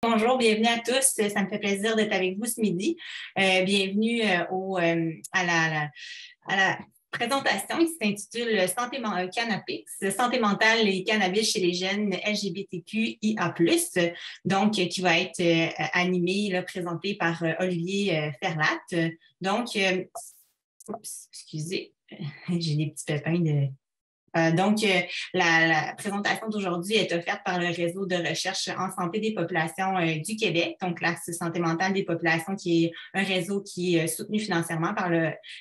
Bonjour, bienvenue à tous. Ça me fait plaisir d'être avec vous ce midi. Bienvenue à la présentation qui s'intitule Cannabis, santé mentale et cannabis chez les jeunes LGBTQIA+. Donc, qui va être animée, là, présentée par Olivier Ferlatte. Donc, excusez, j'ai des petits pépins de... la présentation d'aujourd'hui est offerte par le réseau de recherche en santé des populations du Québec, donc l'Axe santé mentale des populations, qui est un réseau qui est soutenu financièrement par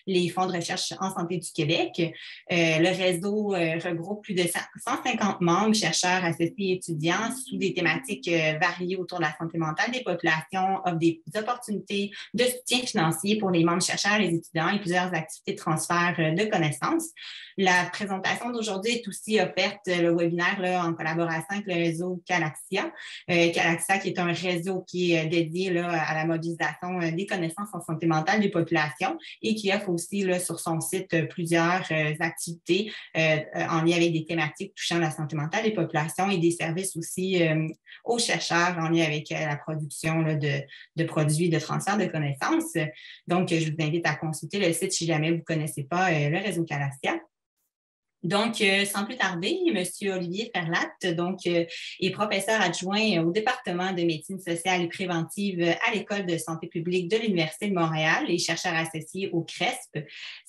les fonds de recherche en santé du Québec. Le réseau regroupe plus de 150 membres, chercheurs, associés et étudiants sous des thématiques variées autour de la santé mentale des populations, offre des opportunités de soutien financier pour les membres chercheurs, les étudiants et plusieurs activités de transfert de connaissances. La présentation d'aujourd'hui est aussi offerte, le webinaire là, en collaboration avec le réseau Calaxia. Calaxia, qui est un réseau qui est dédié là, à la mobilisation des connaissances en santé mentale des populations et qui offre aussi là, sur son site plusieurs activités en lien avec des thématiques touchant la santé mentale des populations et des services aussi aux chercheurs en lien avec la production là, de produits de transfert de connaissances. Donc, je vous invite à consulter le site si jamais vous ne connaissez pas le réseau Calaxia. Donc, sans plus tarder, M. Olivier Ferlatte est professeur adjoint au département de médecine sociale et préventive à l'École de santé publique de l'Université de Montréal et chercheur associé au CRESP.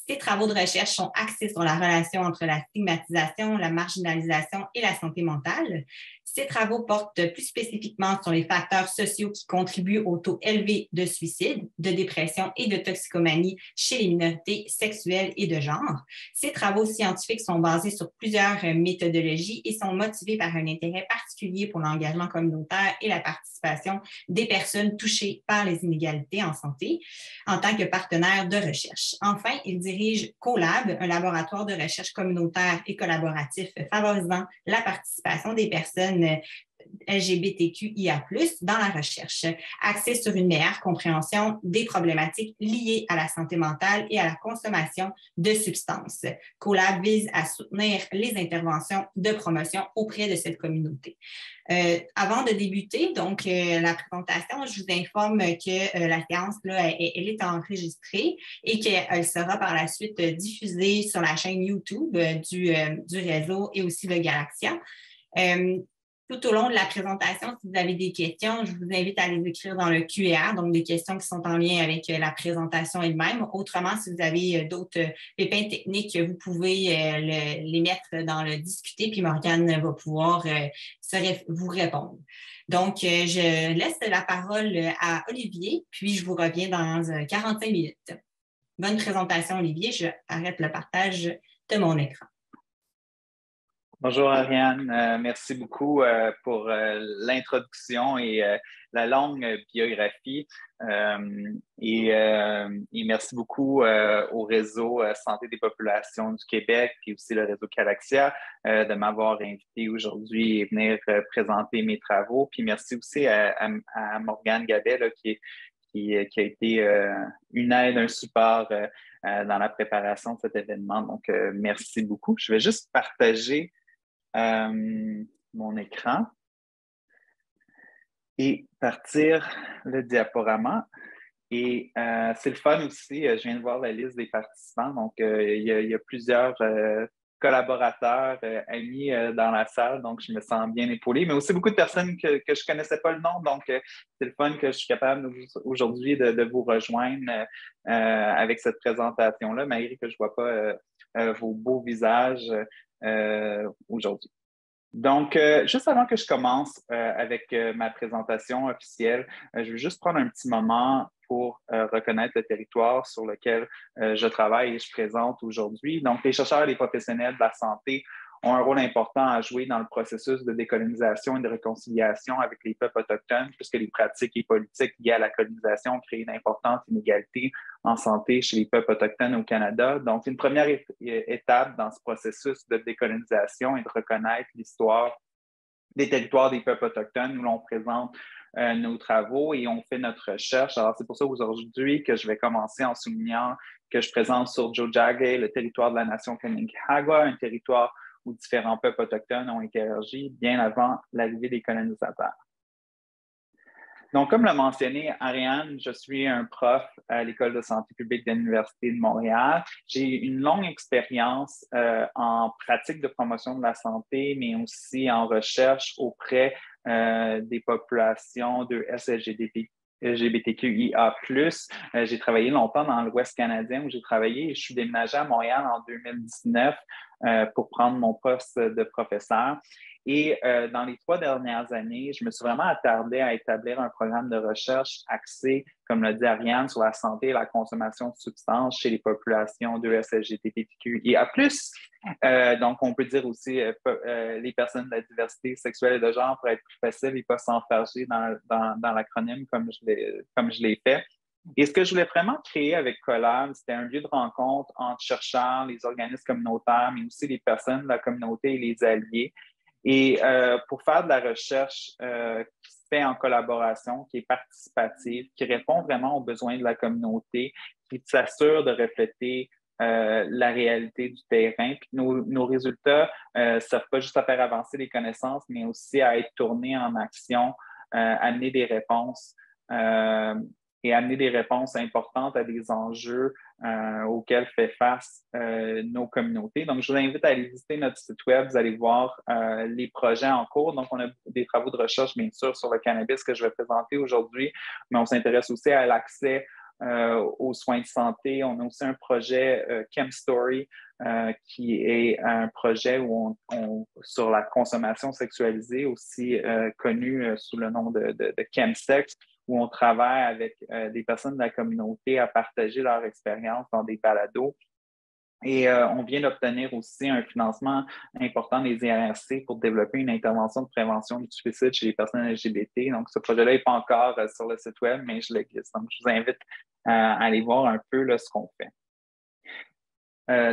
Ses travaux de recherche sont axés sur la relation entre la stigmatisation, la marginalisation et la santé mentale. Ces travaux portent plus spécifiquement sur les facteurs sociaux qui contribuent au taux élevé de suicide, de dépression et de toxicomanie chez les minorités sexuelles et de genre. Ces travaux scientifiques sont basés sur plusieurs méthodologies et sont motivés par un intérêt particulier pour l'engagement communautaire et la participation des personnes touchées par les inégalités en santé en tant que partenaire de recherche. Enfin, il dirige CoLab, un laboratoire de recherche communautaire et collaboratif favorisant la participation des personnes LGBTQIA+, dans la recherche, axé sur une meilleure compréhension des problématiques liées à la santé mentale et à la consommation de substances. CoLab vise à soutenir les interventions de promotion auprès de cette communauté. Avant de débuter, la présentation, je vous informe que la séance, là, elle est enregistrée et qu'elle sera par la suite diffusée sur la chaîne YouTube du réseau et aussi le Galaxia. Tout au long de la présentation, si vous avez des questions, je vous invite à les écrire dans le QR, donc des questions qui sont en lien avec la présentation elle-même. Autrement, si vous avez d'autres pépins techniques, vous pouvez les mettre dans le discuter, puis Morgane va pouvoir vous répondre. Donc, je laisse la parole à Olivier, puis je vous reviens dans 45 minutes. Bonne présentation, Olivier. Je arrête le partage de mon écran. Bonjour Ariane, merci beaucoup pour l'introduction et la longue biographie. Et merci beaucoup au réseau Santé des populations du Québec puis aussi le réseau Calaxia de m'avoir invité aujourd'hui et venir présenter mes travaux. Puis merci aussi à Morgane Gabet là, qui a été une aide, un support dans la préparation de cet événement. Donc, merci beaucoup. Je vais juste partager mon écran et partir le diaporama. Et c'est le fun aussi, je viens de voir la liste des participants, donc il y a plusieurs collaborateurs, amis dans la salle, donc je me sens bien épaulé, mais aussi beaucoup de personnes que je ne connaissais pas le nom, donc c'est le fun que je suis capable aujourd'hui de vous rejoindre avec cette présentation-là, malgré que je ne vois pas vos beaux visages aujourd'hui. Donc, juste avant que je commence avec ma présentation officielle, je vais juste prendre un petit moment pour reconnaître le territoire sur lequel je travaille et je présente aujourd'hui. Donc, les chercheurs et les professionnels de la santé ont un rôle important à jouer dans le processus de décolonisation et de réconciliation avec les peuples autochtones, puisque les pratiques et politiques liées à la colonisation créent une importante inégalité en santé chez les peuples autochtones au Canada. Donc, une première étape dans ce processus de décolonisation est de reconnaître l'histoire des territoires des peuples autochtones où l'on présente nos travaux et on fait notre recherche. Alors, c'est pour ça aujourd'hui que je vais commencer en soulignant que je présente sur Tiohtià:ke, le territoire de la nation Kanien'kehá:ka, un territoire où différents peuples autochtones ont interagi bien avant l'arrivée des colonisateurs. Donc, comme l'a mentionné Ariane, je suis un prof à l'École de santé publique de l'Université de Montréal. J'ai une longue expérience en pratique de promotion de la santé, mais aussi en recherche auprès des populations de LGBTQIA+. J'ai travaillé longtemps dans l'Ouest canadien où j'ai travaillé et je suis déménagé à Montréal en 2019 pour prendre mon poste de professeur. Et dans les 3 dernières années, je me suis vraiment attardé à établir un programme de recherche axé, comme l'a dit Ariane, sur la santé et la consommation de substances chez les populations de LGBTQIA+. Donc, on peut dire aussi les personnes de la diversité sexuelle et de genre pour être plus facile et pas s'enfarger dans l'acronyme comme je l'ai fait. Et ce que je voulais vraiment créer avec Collab, c'était un lieu de rencontre entre chercheurs, les organismes communautaires, mais aussi les personnes de la communauté et les alliés. Et pour faire de la recherche qui se fait en collaboration, qui est participative, qui répond vraiment aux besoins de la communauté, qui s'assure de refléter la réalité du terrain. Puis nos résultats ne servent pas juste à faire avancer les connaissances, mais aussi à être tournés en action, amener des réponses et amener des réponses importantes à des enjeux auxquels fait face nos communautés. Donc, je vous invite à aller visiter notre site web. Vous allez voir les projets en cours. Donc, on a des travaux de recherche, bien sûr, sur le cannabis que je vais présenter aujourd'hui, mais on s'intéresse aussi à l'accès aux soins de santé. On a aussi un projet ChemStory qui est un projet où sur la consommation sexualisée, aussi connu sous le nom de Chemsex, où on travaille avec des personnes de la communauté à partager leur expérience dans des balados. Et on vient d'obtenir aussi un financement important des IRC pour développer une intervention de prévention du suicide chez les personnes LGBT. Donc, ce projet-là n'est pas encore sur le site web, mais je le glisse. Donc, je vous invite à aller voir un peu là, ce qu'on fait.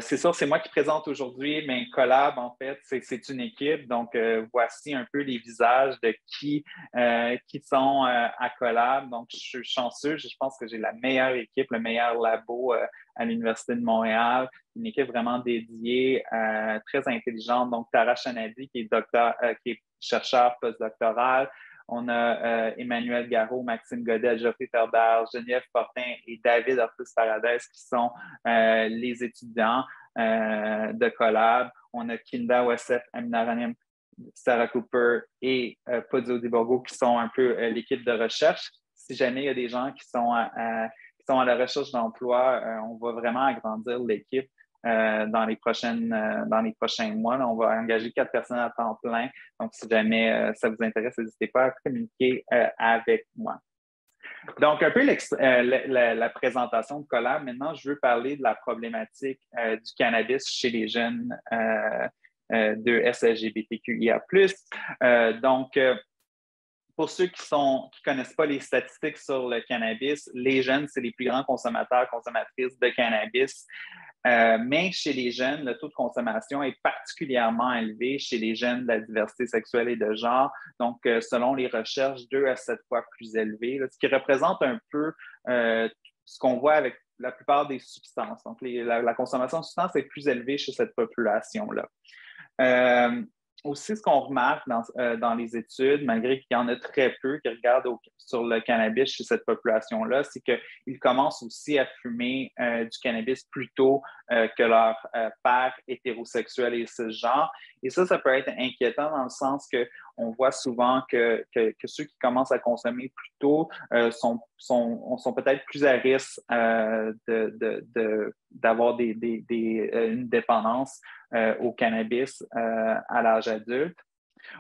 C'est sûr, c'est moi qui présente aujourd'hui, mais Collab, en fait, c'est une équipe. Donc, voici un peu les visages de qui sont à Collab. Donc, je suis chanceux. Je pense que j'ai la meilleure équipe, le meilleur labo à l'Université de Montréal. Une équipe vraiment dédiée, très intelligente. Donc, Tara Chanadi, qui est chercheur postdoctoral. On a Emmanuel Garot, Maxime Godet, Geoffrey Terbert, Geneviève Fortin et David Ortiz-Paradès qui sont les étudiants de Collab. On a Kinda Wassef, Amina Ranim, Sarah Cooper et Podio Diborgo qui sont un peu l'équipe de recherche. Si jamais il y a des gens qui sont à la recherche d'emploi, on va vraiment agrandir l'équipe dans les prochains mois. Là, on va engager 4 personnes à temps plein. Donc, si jamais ça vous intéresse, n'hésitez pas à communiquer avec moi. Donc, un peu la présentation de Collab. Maintenant, je veux parler de la problématique du cannabis chez les jeunes de SLGBTQIA+. Donc, pour ceux qui ne connaissent pas les statistiques sur le cannabis, les jeunes, c'est les plus grands consommateurs, consommatrices de cannabis. Mais chez les jeunes, le taux de consommation est particulièrement élevé chez les jeunes de la diversité sexuelle et de genre. Donc, selon les recherches, 2 à 7 fois plus élevé, là, ce qui représente un peu ce qu'on voit avec la plupart des substances. Donc, la consommation de substances est plus élevée chez cette population-là. Aussi, ce qu'on remarque dans les études, malgré qu'il y en a très peu qui regardent sur le cannabis chez cette population-là, c'est qu'ils commencent aussi à fumer du cannabis plus tôt que leur père hétérosexuel et cisgenre. Et ça peut être inquiétant dans le sens qu'on voit souvent que ceux qui commencent à consommer plus tôt sont peut-être plus à risque d'avoir une dépendance au cannabis à l'âge adulte.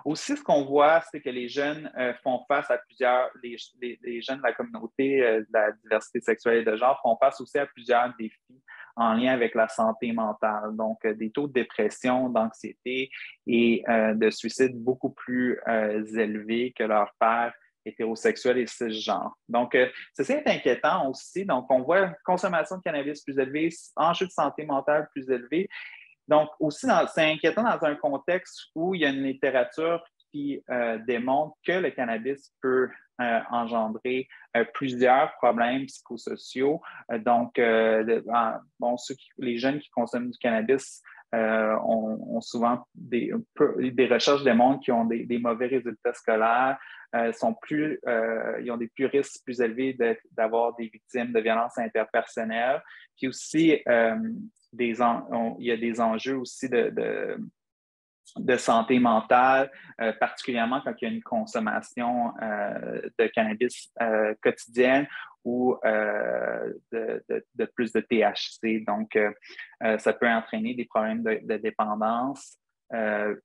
Aussi, ce qu'on voit, c'est que les jeunes font face à les jeunes de la communauté de la diversité sexuelle et de genre font face aussi à plusieurs défis en lien avec la santé mentale. Donc, des taux de dépression, d'anxiété et de suicide beaucoup plus élevés que leur père hétérosexuel et cisgenre. Donc, ceci est inquiétant aussi. Donc, on voit une consommation de cannabis plus élevée, enjeux de santé mentale plus élevés. Donc, aussi, c'est inquiétant dans un contexte où il y a une littérature qui démontre que le cannabis peut engendrer plusieurs problèmes psychosociaux. Donc, les jeunes qui consomment du cannabis ont souvent des recherches démontrent qu'ils ont des mauvais résultats scolaires, ils ont des plus risques plus élevés d'avoir des victimes de violences interpersonnelles. Puis aussi, il y a des enjeux aussi de santé mentale, particulièrement quand il y a une consommation de cannabis quotidienne ou de plus de THC. Donc, ça peut entraîner des problèmes de dépendance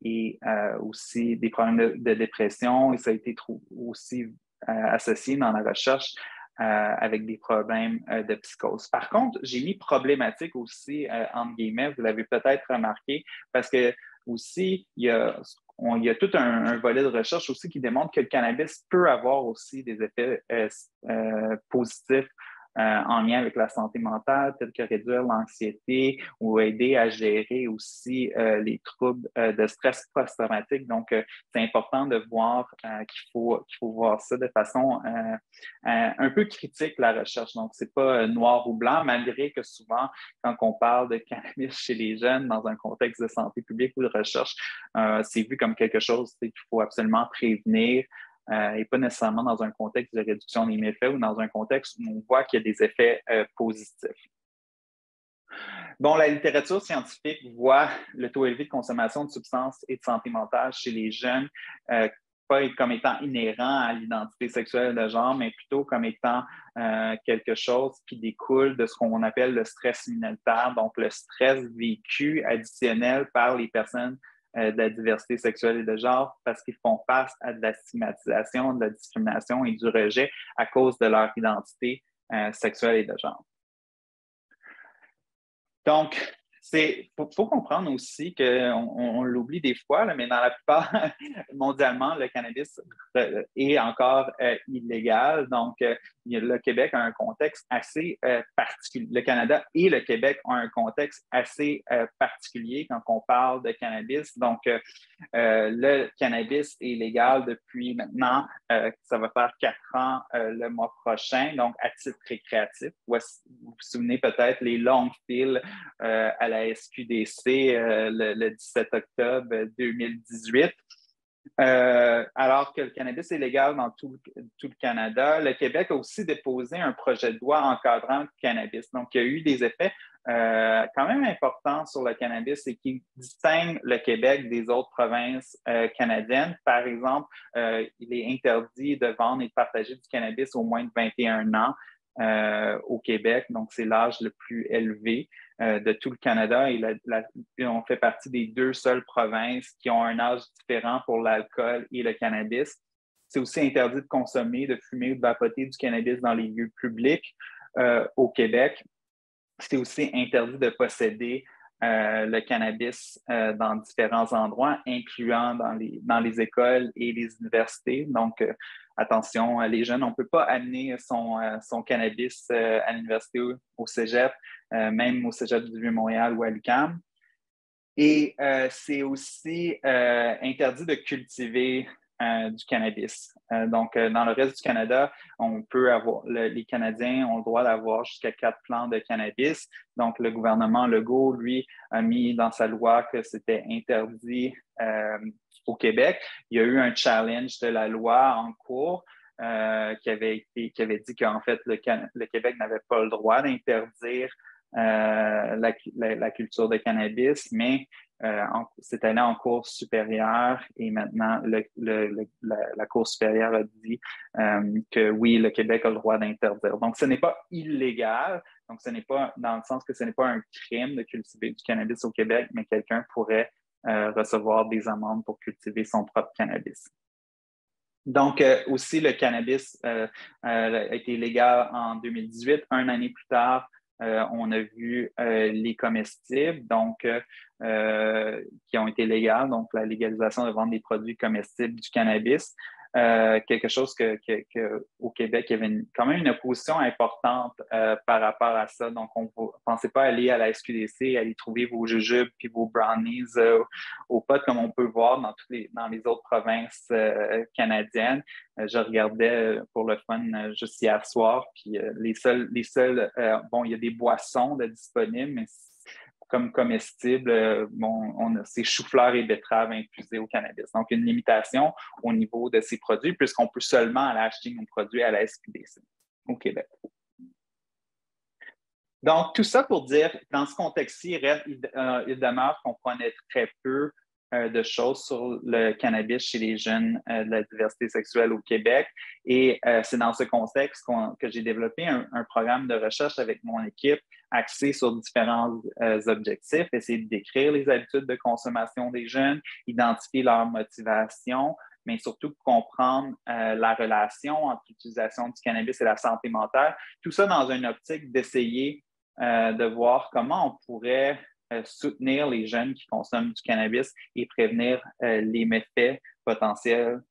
et aussi des problèmes de dépression. Et ça a été aussi associé dans la recherche avec des problèmes de psychose. Par contre, j'ai mis problématique aussi, entre guillemets, vous l'avez peut-être remarqué, parce que aussi, il y a tout un volet de recherche aussi qui démontre que le cannabis peut avoir aussi des effets positifs en lien avec la santé mentale, tels que réduire l'anxiété ou aider à gérer aussi les troubles de stress post-traumatique. Donc, c'est important de voir qu'il faut voir ça de façon un peu critique, la recherche. Donc, c'est pas noir ou blanc, malgré que souvent, quand on parle de cannabis chez les jeunes dans un contexte de santé publique ou de recherche, c'est vu comme quelque chose qu'il faut absolument prévenir. Et pas nécessairement dans un contexte de réduction des méfaits ou dans un contexte où on voit qu'il y a des effets positifs. Bon, la littérature scientifique voit le taux élevé de consommation de substances et de santé mentale chez les jeunes pas comme étant inhérent à l'identité sexuelle de genre, mais plutôt comme étant quelque chose qui découle de ce qu'on appelle le stress minoritaire, donc le stress vécu additionnel par les personnes de la diversité sexuelle et de genre parce qu'ils font face à de la stigmatisation, de la discrimination et du rejet à cause de leur identité sexuelle et de genre. Donc, faut comprendre aussi qu'on l'oublie des fois, là, mais dans la plupart, mondialement, le cannabis est encore illégal. Donc, le Québec a un contexte assez particulier. Le Canada et le Québec ont un contexte assez particulier quand on parle de cannabis. Donc, le cannabis est légal depuis maintenant, ça va faire 4 ans le mois prochain, donc à titre récréatif. Vous vous souvenez peut-être les longues files à la SQDC le 17 octobre 2018. Alors que le cannabis est légal dans tout le Canada, le Québec a aussi déposé un projet de loi encadrant le cannabis. Donc, il y a eu des effets quand même importants sur le cannabis et qui distinguent le Québec des autres provinces canadiennes. Par exemple, il est interdit de vendre et de partager du cannabis au moins de 21 ans au Québec. Donc, c'est l'âge le plus élevé de tout le Canada et on fait partie des 2 seules provinces qui ont un âge différent pour l'alcool et le cannabis. C'est aussi interdit de consommer, de fumer ou de vapoter du cannabis dans les lieux publics au Québec. C'est aussi interdit de posséder le cannabis dans différents endroits, incluant dans les écoles et les universités. Donc, attention, les jeunes, on ne peut pas amener son cannabis à l'université ou au cégep, même au cégep du Vieux-Montréal ou à l'UQAM. Et c'est aussi interdit de cultiver du cannabis. Donc, dans le reste du Canada, on peut avoir, les Canadiens ont le droit d'avoir jusqu'à 4 plants de cannabis. Donc, le gouvernement Legault, lui, a mis dans sa loi que c'était interdit au Québec. Il y a eu un challenge de la loi en cours qui avait dit qu'en fait, le Québec n'avait pas le droit d'interdire la culture de cannabis, mais c'est allé en cour supérieure et maintenant la cour supérieure a dit que oui, le Québec a le droit d'interdire. Donc, ce n'est pas illégal, donc ce n'est pas dans le sens que ce n'est pas un crime de cultiver du cannabis au Québec, mais quelqu'un pourrait recevoir des amendes pour cultiver son propre cannabis. Donc, aussi, le cannabis a été légal en 2018. Un année plus tard, on a vu les comestibles, donc qui ont été légales, donc la légalisation de vendre des produits comestibles du cannabis. Quelque chose au Québec, il y avait quand même une opposition importante par rapport à ça. Donc, on ne pensait pas aller à la SQDC, aller trouver vos jujubes puis vos brownies au pot comme on peut voir dans les autres provinces canadiennes. Je regardais pour le fun juste hier soir, puis les seuls bon, il y a des boissons disponibles, mais comme comestibles, c'est chou-fleur et betterave infusés au cannabis. Donc, une limitation au niveau de ces produits, puisqu'on peut seulement aller acheter nos produits à la SQDC au Québec. Donc, tout ça pour dire, dans ce contexte-ci, il demeure qu'on connaît très peu de choses sur le cannabis chez les jeunes de la diversité sexuelle au Québec. Et c'est dans ce contexte que j'ai développé un programme de recherche avec mon équipe axé sur différents objectifs, essayer de décrire les habitudes de consommation des jeunes, identifier leurs motivations, mais surtout comprendre la relation entre l'utilisation du cannabis et la santé mentale. Tout ça dans une optique d'essayer de voir comment on pourrait soutenir les jeunes qui consomment du cannabis et prévenir les méfaits potentiels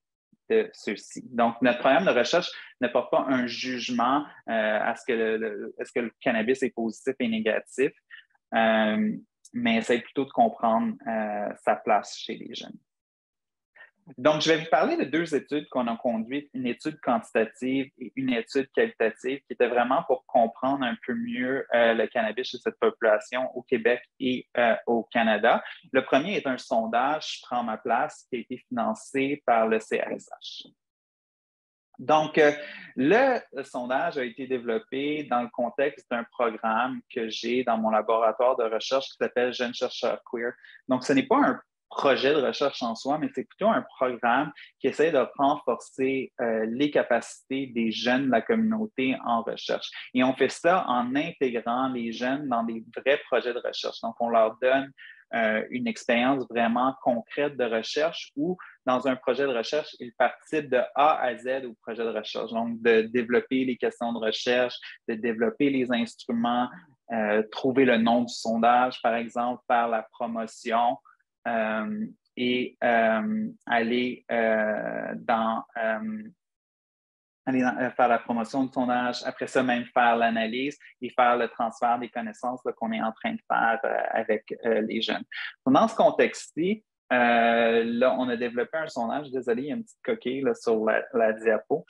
de ceux-ci. Donc, notre programme de recherche ne porte pas un jugement à ce que est-ce que le cannabis est positif et négatif, mais essaie plutôt de comprendre sa place chez les jeunes. Donc, je vais vous parler de deux études qu'on a conduites, une étude quantitative et une étude qualitative, qui était vraiment pour comprendre un peu mieux le cannabis chez cette population au Québec et au Canada. Le premier est un sondage, Je prends ma place, qui a été financé par le CRSH. Donc, le sondage a été développé dans le contexte d'un programme que j'ai dans mon laboratoire de recherche qui s'appelle Jeunes chercheurs queer. Donc, ce n'est pas un projet de recherche en soi, mais c'est plutôt un programme qui essaie de renforcer les capacités des jeunes de la communauté en recherche. Et on fait ça en intégrant les jeunes dans des vrais projets de recherche. Donc, on leur donne une expérience vraiment concrète de recherche où, dans un projet de recherche, ils participent de A à Z au projet de recherche. Donc, de développer les questions de recherche, de développer les instruments, trouver le nom du sondage, par exemple, faire la promotion et aller faire la promotion du sondage, après ça, même faire l'analyse et faire le transfert des connaissances qu'on est en train de faire avec les jeunes. Dans ce contexte-ci, là, on a développé un sondage. Désolé, il y a une petite coquille là, sur la diapo.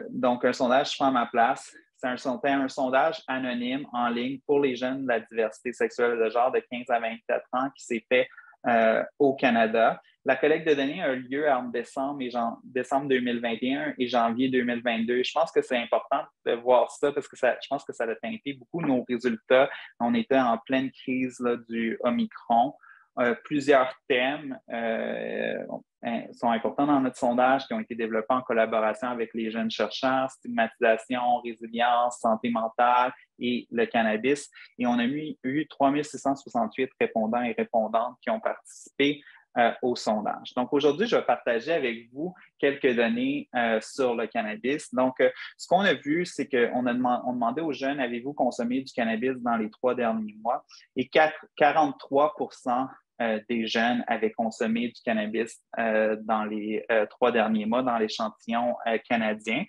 Donc, un sondage, Je prends ma place. C'est un sondage anonyme en ligne pour les jeunes de la diversité sexuelle de genre de 15 à 24 ans qui s'est fait au Canada. La collecte de données a eu lieu en décembre 2021 et janvier 2022. Je pense que c'est important de voir ça parce que je pense que ça a teinté beaucoup nos résultats. On était en pleine crise là, du Omicron. Plusieurs thèmes sont importants dans notre sondage qui ont été développés en collaboration avec les jeunes chercheurs, stigmatisation, résilience, santé mentale et le cannabis. Et on a eu 3668 répondants et répondantes qui ont participé au sondage. Donc, aujourd'hui, je vais partager avec vous quelques données sur le cannabis. Donc, ce qu'on a vu, c'est qu'on demandait aux jeunes, avez-vous consommé du cannabis dans les 3 derniers mois? Et 43% des jeunes avaient consommé du cannabis dans les 3 derniers mois dans l'échantillon canadien.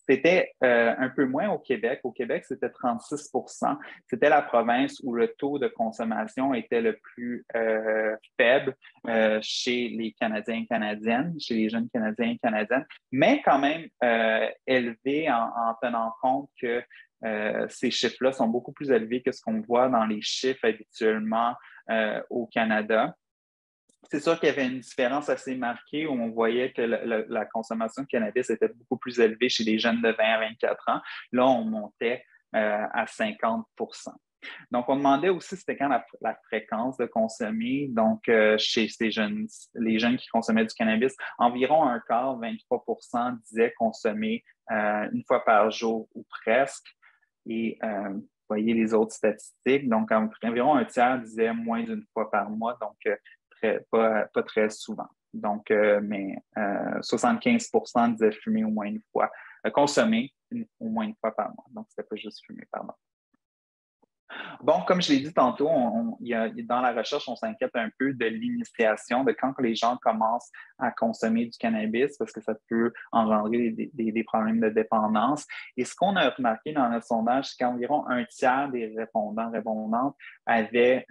C'était un peu moins au Québec. Au Québec, c'était 36%. C'était la province où le taux de consommation était le plus faible chez les Canadiens et Canadiennes, chez les jeunes Canadiens et Canadiennes, mais quand même élevé en tenant compte que ces chiffres-là sont beaucoup plus élevés que ce qu'on voit dans les chiffres habituellement au Canada. C'est sûr qu'il y avait une différence assez marquée où on voyait que la consommation de cannabis était beaucoup plus élevée chez les jeunes de 20 à 24 ans. Là, on montait à 50%. Donc, on demandait aussi c'était quand la fréquence de consommer. Donc, chez les jeunes qui consommaient du cannabis, environ un quart, 23%, disaient consommer une fois par jour ou presque. Et vous voyez les autres statistiques. Donc, environ un tiers disait moins d'une fois par mois. Donc, pas très souvent. Donc, mais 75% disaient fumer au moins une fois, consommer au moins une fois par mois. Donc, c'était pas juste fumer, pardon. Bon, comme je l'ai dit tantôt, dans la recherche, on s'inquiète un peu de l'initiation, de quand les gens commencent à consommer du cannabis, parce que ça peut engendrer des problèmes de dépendance. Et ce qu'on a remarqué dans notre sondage, c'est qu'environ un tiers des répondantes avaient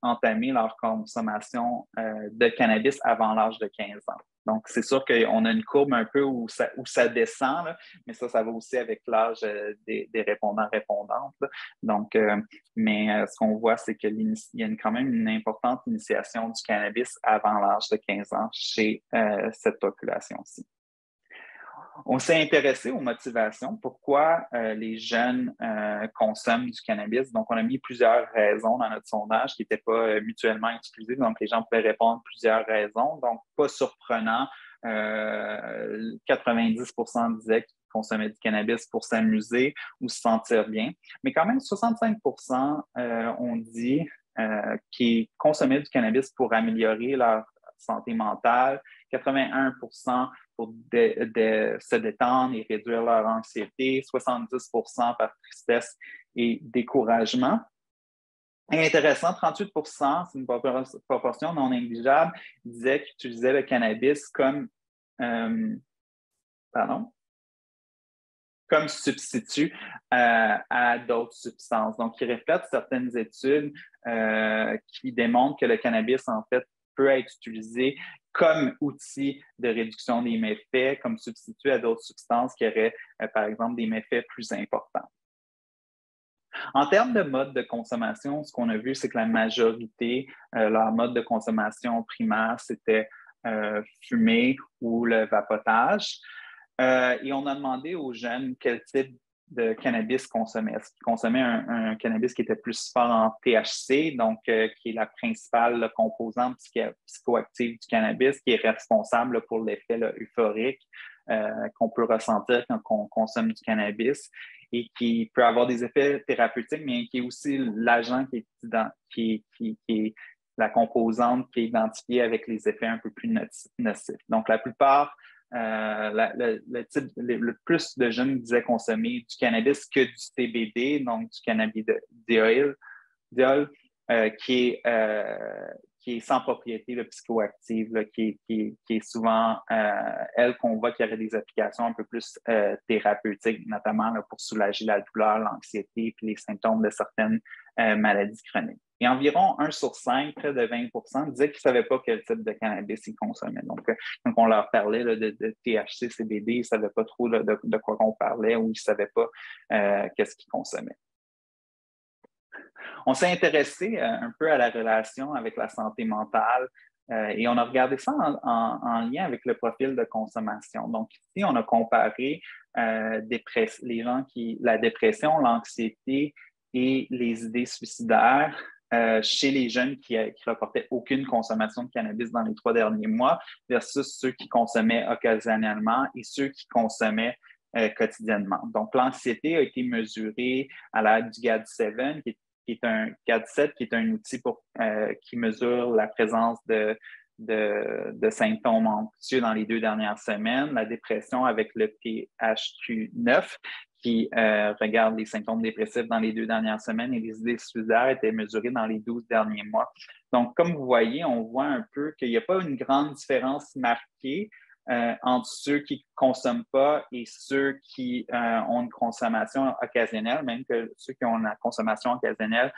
entamé leur consommation de cannabis avant l'âge de 15 ans. Donc, c'est sûr qu'on a une courbe un peu où ça descend, là, mais ça va aussi avec l'âge des répondants-répondantes. Donc, ce qu'on voit, c'est qu'il y a quand même une importante initiation du cannabis avant l'âge de 15 ans chez cette population-ci. On s'est intéressé aux motivations, pourquoi les jeunes consomment du cannabis. Donc, on a mis plusieurs raisons dans notre sondage qui n'étaient pas mutuellement exclusives. Donc, les gens pouvaient répondre plusieurs raisons. Donc, pas surprenant, 90% disaient qu'ils consommaient du cannabis pour s'amuser ou se sentir bien. Mais quand même, 65% ont dit qu'ils consommaient du cannabis pour améliorer leur santé mentale, 81% pour se détendre et réduire leur anxiété, 70% par tristesse et découragement. Et intéressant, 38%, c'est une proportion non négligeable, disaient qu'ils utilisaient le cannabis comme substitut à d'autres substances. Donc, il reflète certaines études qui démontrent que le cannabis, en fait, peut être utilisé comme outil de réduction des méfaits, comme substitut à d'autres substances qui auraient, par exemple, des méfaits plus importants. En termes de mode de consommation, ce qu'on a vu, c'est que la majorité, leur mode de consommation primaire, c'était fumer ou le vapotage. Et on a demandé aux jeunes quel type de cannabis consommaient. Est-ce qu'ils consommaient un cannabis qui était plus fort en THC, donc qui est la principale composante psychoactive du cannabis, qui est responsable pour l'effet euphorique qu'on peut ressentir quand on consomme du cannabis et qui peut avoir des effets thérapeutiques, mais qui est aussi l'agent qui est la composante qui est identifiée avec les effets un peu plus nocifs. Donc, la plupart le plus de jeunes disaient consommer du cannabis que du CBD, donc du cannabidiol, qui est sans propriété psychoactive, qui est souvent elle qu'on voit qu'il y aurait des applications un peu plus thérapeutiques, notamment pour soulager la douleur, l'anxiété et les symptômes de certaines maladies chroniques. Et environ 1 sur 5, près de 20%, disaient qu'ils ne savaient pas quel type de cannabis ils consommaient. Donc on leur parlait de THC, CBD, ils ne savaient pas trop de quoi on parlait ou ils ne savaient pas qu'est-ce qu'ils consommaient. On s'est intéressé un peu à la relation avec la santé mentale et on a regardé ça en lien avec le profil de consommation. Donc ici, on a comparé les gens la dépression, l'anxiété et les idées suicidaires chez les jeunes qui rapportaient aucune consommation de cannabis dans les 3 derniers mois versus ceux qui consommaient occasionnellement et ceux qui consommaient quotidiennement. Donc, l'anxiété a été mesurée à l'aide du GAD-7, qui est un GAD-7, qui est un outil qui mesure la présence de symptômes anxieux dans les 2 dernières semaines, la dépression avec le PHQ-9, qui regarde les symptômes dépressifs dans les 2 dernières semaines et les idées suicidaires étaient mesurées dans les 12 derniers mois. Donc, comme vous voyez, on voit un peu qu'il n'y a pas une grande différence marquée entre ceux qui ne consomment pas et ceux qui ont une consommation occasionnelle, même que ceux qui ont la consommation occasionnelle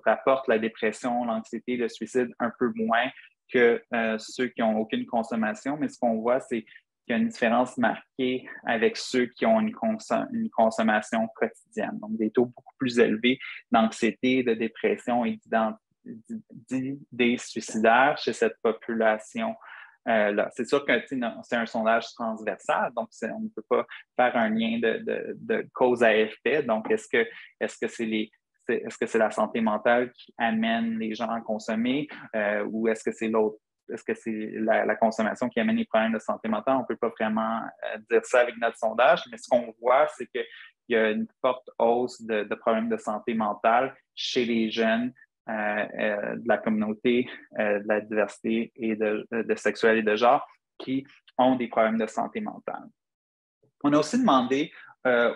rapportent la dépression, l'anxiété, le suicide un peu moins que ceux qui n'ont aucune consommation. Mais ce qu'on voit, c'est qu'il y a une différence marquée avec ceux qui ont une consommation quotidienne. Donc, des taux beaucoup plus élevés d'anxiété, de dépression et d'idées suicidaires chez cette population. Là. C'est sûr que c'est un sondage transversal, donc on ne peut pas faire un lien de cause à effet. Donc, est-ce que c'est la santé mentale qui amène les gens à consommer ou est-ce que c'est l'autre? Est-ce que c'est la consommation qui amène les problèmes de santé mentale? On ne peut pas vraiment dire ça avec notre sondage, mais ce qu'on voit, c'est qu'il y a une forte hausse de problèmes de santé mentale chez les jeunes de la communauté, de la diversité et de sexuelle et de genre qui ont des problèmes de santé mentale. On a aussi demandé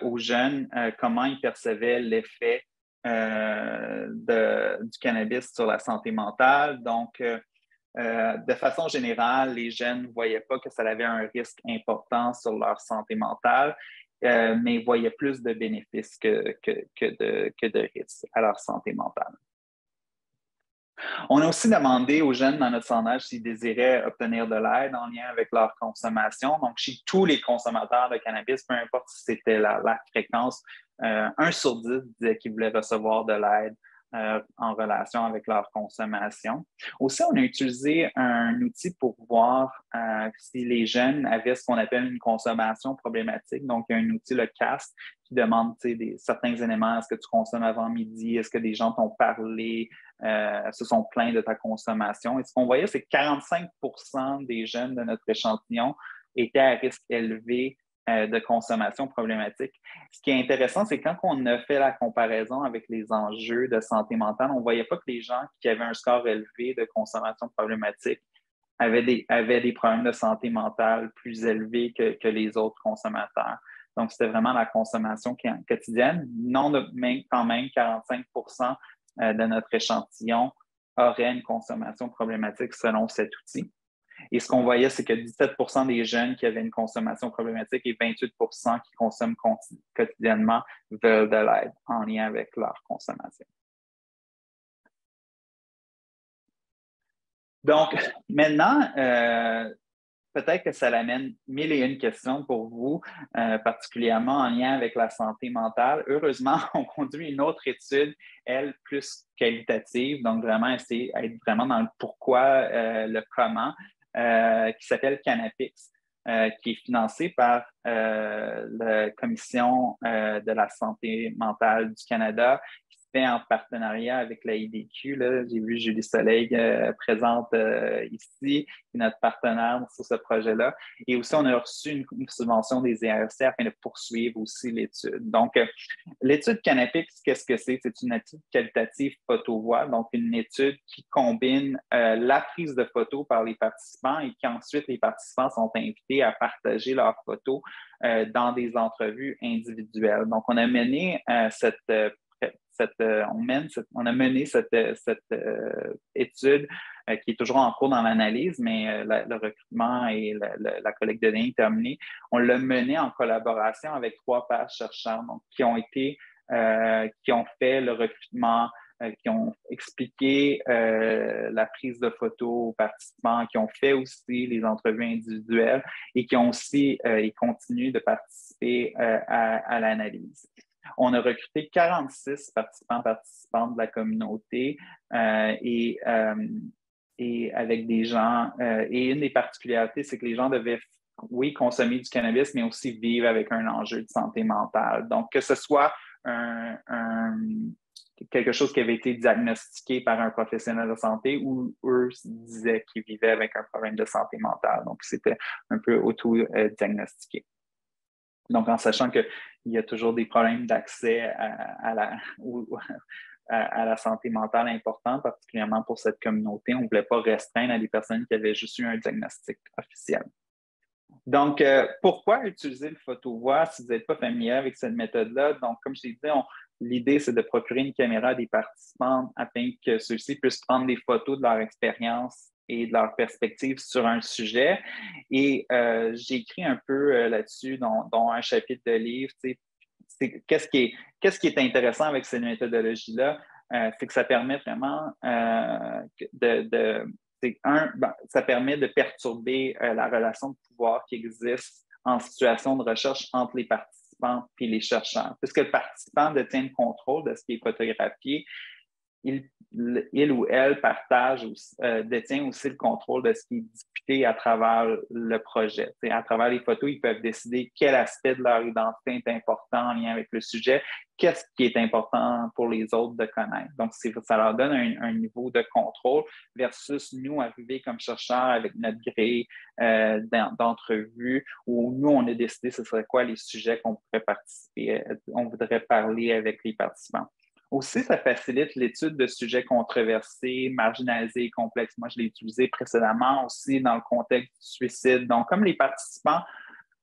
aux jeunes comment ils percevaient l'effet du cannabis sur la santé mentale. Donc, de façon générale, les jeunes ne voyaient pas que ça avait un risque important sur leur santé mentale, mais ils voyaient plus de bénéfices que de risques à leur santé mentale. On a aussi demandé aux jeunes dans notre sondage s'ils désiraient obtenir de l'aide en lien avec leur consommation. Donc, chez tous les consommateurs de cannabis, peu importe si c'était la fréquence, 1 sur 10 disait qu'ils voulaient recevoir de l'aide en relation avec leur consommation. Aussi, on a utilisé un outil pour voir si les jeunes avaient ce qu'on appelle une consommation problématique. Donc, il y a un outil, le CAST, qui demande certains éléments. Est-ce que tu consommes avant midi? Est-ce que des gens t'ont parlé? Se sont plaints de ta consommation? Et ce qu'on voyait, c'est que 45% des jeunes de notre échantillon étaient à risque élevé de consommation problématique. Ce qui est intéressant, c'est quand on a fait la comparaison avec les enjeux de santé mentale, on ne voyait pas que les gens qui avaient un score élevé de consommation problématique avaient des problèmes de santé mentale plus élevés que les autres consommateurs. Donc, c'était vraiment la consommation quotidienne. Mais quand même, 45% de notre échantillon aurait une consommation problématique selon cet outil. Et ce qu'on voyait, c'est que 17% des jeunes qui avaient une consommation problématique et 28% qui consomment quotidiennement veulent de l'aide en lien avec leur consommation. Donc, maintenant, peut-être que ça l'amène 1001 questions pour vous, particulièrement en lien avec la santé mentale. Heureusement, on conduit une autre étude, elle, plus qualitative, donc vraiment essayer d'être vraiment dans le pourquoi, le comment, qui s'appelle Cannapix, qui est financée par la Commission de la santé mentale du Canada, fait en partenariat avec la IDQ. J'ai vu Julie Soleil présente ici, qui est notre partenaire sur ce projet-là. Et aussi, on a reçu une subvention des IRC afin de poursuivre aussi l'étude. Donc, l'étude Cannapix, qu'est-ce que c'est? C'est une étude qualitative photo-voix, donc une étude qui combine la prise de photos par les participants et qu'ensuite les participants sont invités à partager leurs photos dans des entrevues individuelles. Donc, on a mené on a mené cette étude qui est toujours en cours dans l'analyse, mais le recrutement et la collecte de données est terminée. On l'a mené en collaboration avec 3 pairs chercheurs donc, qui ont fait le recrutement, qui ont expliqué la prise de photos aux participants, qui ont fait aussi les entrevues individuelles et qui ont aussi et continuent de participer à l'analyse. On a recruté 46 participantes de la communauté et avec des gens. Et une des particularités, c'est que les gens devaient, oui, consommer du cannabis, mais aussi vivre avec un enjeu de santé mentale. Donc, que ce soit quelque chose qui avait été diagnostiqué par un professionnel de santé ou eux disaient qu'ils vivaient avec un problème de santé mentale. Donc, c'était un peu auto-diagnostiqué. Donc, en sachant qu'il y a toujours des problèmes d'accès à la santé mentale importants, particulièrement pour cette communauté, on ne voulait pas restreindre à des personnes qui avaient juste eu un diagnostic officiel. Donc, pourquoi utiliser le photo-voix si vous n'êtes pas familier avec cette méthode-là? Donc, comme je l'ai dit, l'idée, c'est de procurer une caméra à des participants afin que ceux-ci puissent prendre des photos de leur expérience et de leur perspective sur un sujet. Et j'ai écrit un peu là-dessus, dont un chapitre de livre. Qu'est-ce qui est intéressant avec cette méthodologie-là? C'est que ça permet vraiment ça permet de perturber la relation de pouvoir qui existe en situation de recherche entre les participants et les chercheurs. Puisque le participant détient le contrôle de ce qui est photographié, il ou elle détient aussi le contrôle de ce qui est discuté à travers le projet. À travers les photos, ils peuvent décider quel aspect de leur identité est important en lien avec le sujet, qu'est-ce qui est important pour les autres de connaître. Donc, ça leur donne un niveau de contrôle versus nous arriver comme chercheurs avec notre grille d'entrevue où nous, on a décidé ce serait quoi les sujets qu'on pourrait participer, on voudrait parler avec les participants. Aussi, ça facilite l'étude de sujets controversés, marginalisés, complexes. Moi, je l'ai utilisé précédemment aussi dans le contexte du suicide. Donc, comme les participants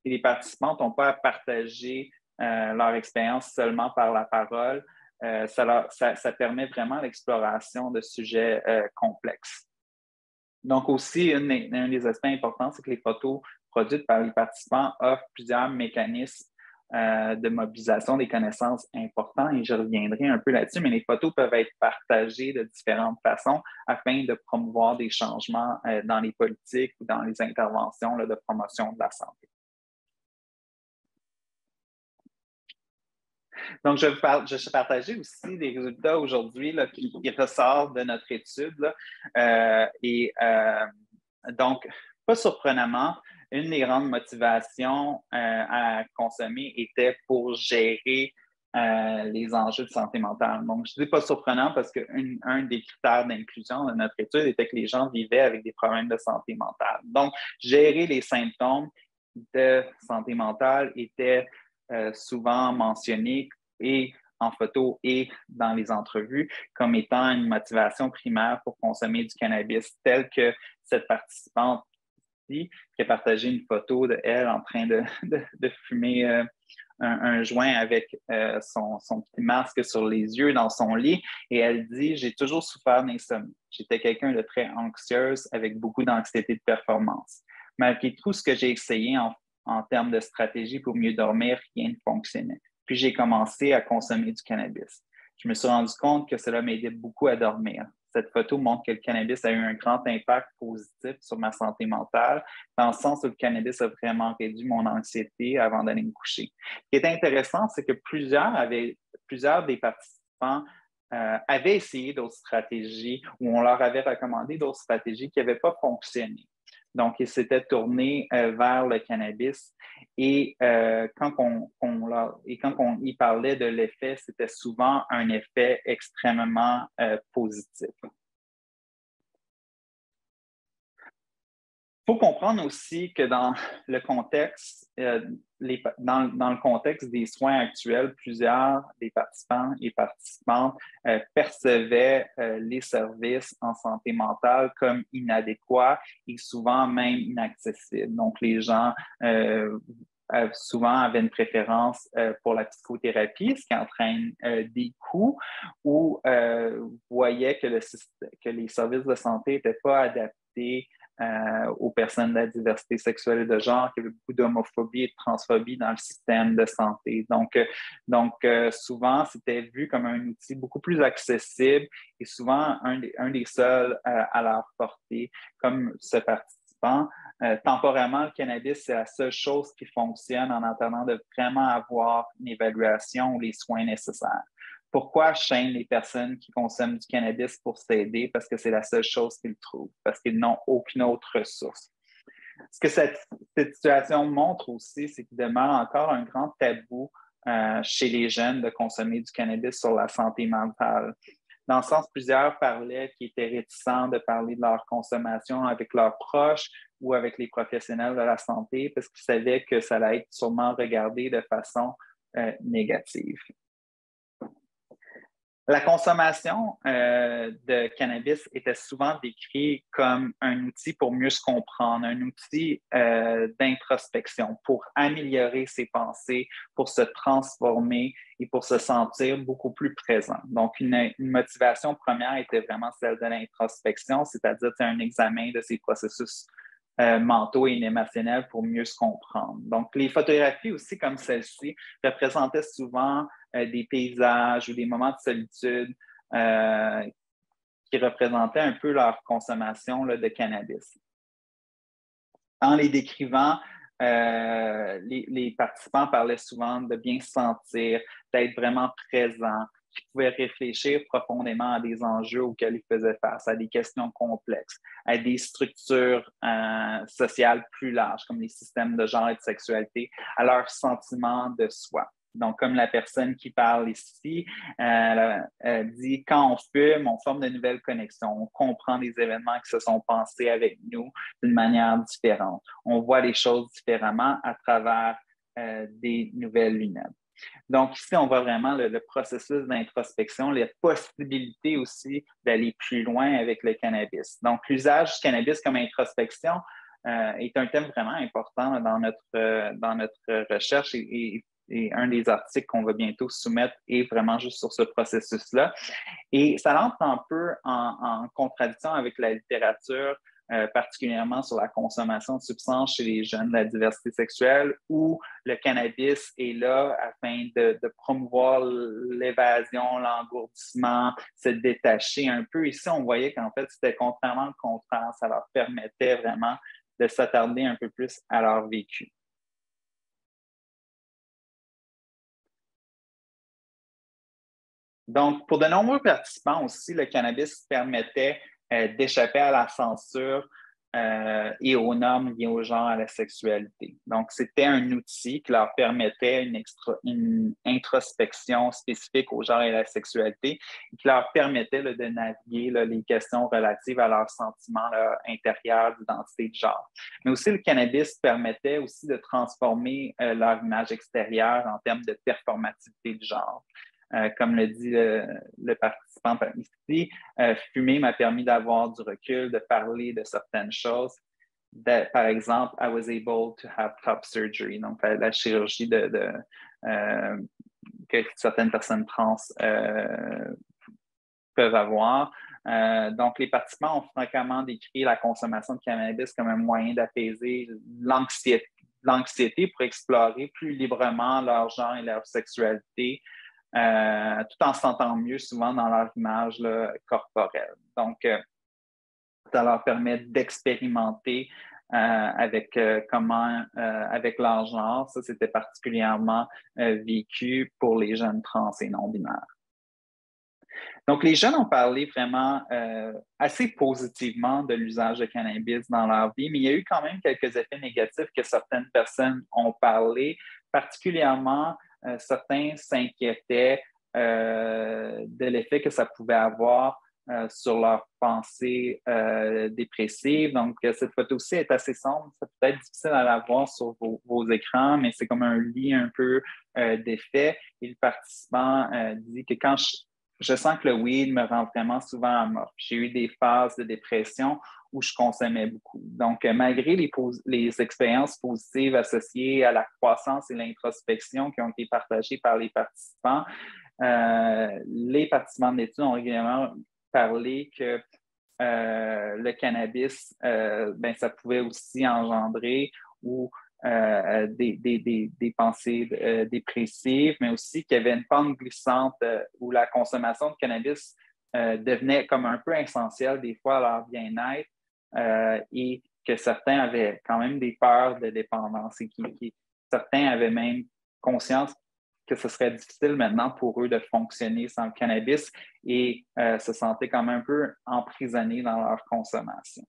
et les participantes n'ont pas à partager leur expérience seulement par la parole, ça permet vraiment l'exploration de sujets complexes. Donc, aussi, un des aspects importants, c'est que les photos produites par les participants offrent plusieurs mécanismes de mobilisation des connaissances importants et je reviendrai un peu là-dessus, mais les photos peuvent être partagées de différentes façons afin de promouvoir des changements dans les politiques ou dans les interventions là, de promotion de la santé. Donc, je vais partager aussi des résultats aujourd'hui qui ressortent de notre étude. Donc, pas surprenamment, une des grandes motivations à consommer était pour gérer les enjeux de santé mentale. Donc, je ne dis pas surprenant parce qu'un des critères d'inclusion de notre étude était que les gens vivaient avec des problèmes de santé mentale. Donc, gérer les symptômes de santé mentale était souvent mentionné et en photo et dans les entrevues comme étant une motivation primaire pour consommer du cannabis, telle que cette participante ici, qui a partagé une photo d'elle en train de fumer un joint avec son petit masque sur les yeux dans son lit. Et elle dit « J'ai toujours souffert d'insomnie. J'étais quelqu'un de très anxieuse avec beaucoup d'anxiété de performance. Malgré tout ce que j'ai essayé en termes de stratégie pour mieux dormir, rien ne fonctionnait. Puis j'ai commencé à consommer du cannabis. Je me suis rendu compte que cela m'aidait beaucoup à dormir. Cette photo montre que le cannabis a eu un grand impact positif sur ma santé mentale, dans le sens où le cannabis a vraiment réduit mon anxiété avant d'aller me coucher. Ce qui est intéressant, c'est que plusieurs des participants avaient essayé d'autres stratégies ou on leur avait recommandé d'autres stratégies qui n'avaient pas fonctionné. Donc, ils s'étaient tournés vers le cannabis et quand on y parlait de l'effet, c'était souvent un effet extrêmement positif. Il faut comprendre aussi que dans le contexte, dans le contexte des soins actuels, plusieurs des participants et participantes percevaient les services en santé mentale comme inadéquats et souvent même inaccessibles. Donc, les gens souvent avaient une préférence pour la psychothérapie, ce qui entraîne des coûts, ou voyaient que les services de santé n'étaient pas adaptés aux personnes de la diversité sexuelle et de genre, qu'il y avait beaucoup d'homophobie et de transphobie dans le système de santé. Donc souvent, c'était vu comme un outil beaucoup plus accessible et souvent un des seuls à leur portée, comme ce participant. Temporairement, le cannabis, c'est la seule chose qui fonctionne en attendant de vraiment avoir une évaluation ou les soins nécessaires. Pourquoi chaînent les personnes qui consomment du cannabis pour s'aider? Parce que c'est la seule chose qu'ils trouvent, parce qu'ils n'ont aucune autre ressource. Ce que cette situation montre aussi, c'est qu'il demeure encore un grand tabou chez les jeunes de consommer du cannabis sur la santé mentale. Dans le sens, plusieurs parlaient qui étaient réticents de parler de leur consommation avec leurs proches ou avec les professionnels de la santé parce qu'ils savaient que ça allait être sûrement regardé de façon négative. La consommation de cannabis était souvent décrite comme un outil pour mieux se comprendre, un outil d'introspection, pour améliorer ses pensées, pour se transformer et pour se sentir beaucoup plus présent. Donc, une motivation première était vraiment celle de l'introspection, c'est-à-dire un examen de ses processus mentaux et émotionnels pour mieux se comprendre. Donc, les photographies aussi comme celle-ci représentaient souvent des paysages ou des moments de solitude qui représentaient un peu leur consommation là, de cannabis. En les décrivant, les participants parlaient souvent de bien se sentir, d'être vraiment présents, qui pouvaient réfléchir profondément à des enjeux auxquels ils faisaient face, à des questions complexes, à des structures sociales plus larges, comme les systèmes de genre et de sexualité, à leur sentiment de soi. Donc, comme la personne qui parle ici dit, quand on fume, on forme de nouvelles connexions, on comprend des événements qui se sont passés avec nous d'une manière différente. On voit les choses différemment à travers des nouvelles lunettes. Donc, ici, on voit vraiment le processus d'introspection, les possibilités aussi d'aller plus loin avec le cannabis. Donc, l'usage du cannabis comme introspection est un thème vraiment important dans notre recherche et un des articles qu'on va bientôt soumettre est vraiment juste sur ce processus-là. Et ça entre un peu en contradiction avec la littérature particulièrement sur la consommation de substances chez les jeunes de la diversité sexuelle, où le cannabis est là afin de promouvoir l'évasion, l'engourdissement, se détacher un peu. Ici, on voyait qu'en fait, c'était contrairement le contraire. Ça leur permettait vraiment de s'attarder un peu plus à leur vécu. Donc, pour de nombreux participants aussi, le cannabis permettait d'échapper à la censure et aux normes liées au genre, à la sexualité. Donc, c'était un outil qui leur permettait une introspection spécifique au genre et à la sexualité et qui leur permettait là, de naviguer là, les questions relatives à leurs sentiments là, intérieurs d'identité de genre. Mais aussi, le cannabis permettait aussi de transformer leur image extérieure en termes de performativité de genre. Comme le dit le participant ici, fumer m'a permis d'avoir du recul, de parler de certaines choses. Par exemple, I was able to have top surgery, donc la chirurgie que certaines personnes trans peuvent avoir. Donc, les participants ont fréquemment décrit la consommation de cannabis comme un moyen d'apaiser l'anxiété pour explorer plus librement leur genre et leur sexualité, tout en se sentant mieux souvent dans leur image là, corporelle. Donc, ça leur permet d'expérimenter avec avec leur genre. Ça, c'était particulièrement vécu pour les jeunes trans et non-binaires. Donc, les jeunes ont parlé vraiment assez positivement de l'usage de cannabis dans leur vie, mais il y a eu quand même quelques effets négatifs que certaines personnes ont parlé, particulièrement certains s'inquiétaient de l'effet que ça pouvait avoir sur leurs pensées dépressives. Donc, cette photo-ci est assez sombre. Ça peut être difficile à la voir sur vos écrans, mais c'est comme un lit un peu d'effet. Et le participant dit que quand je sens que le weed me rend vraiment souvent amorphe. J'ai eu des phases de dépression où je consommais beaucoup. Donc, malgré les expériences positives associées à la croissance et l'introspection qui ont été partagées par les participants de l'étude ont régulièrement parlé que le cannabis, ça pouvait aussi engendrer ou des pensées dépressives, mais aussi qu'il y avait une pente glissante où la consommation de cannabis devenait comme un peu essentielle des fois à leur bien-être et que certains avaient quand même des peurs de dépendance et certains avaient même conscience que ce serait difficile maintenant pour eux de fonctionner sans le cannabis et se sentaient comme un peu emprisonnés dans leur consommation.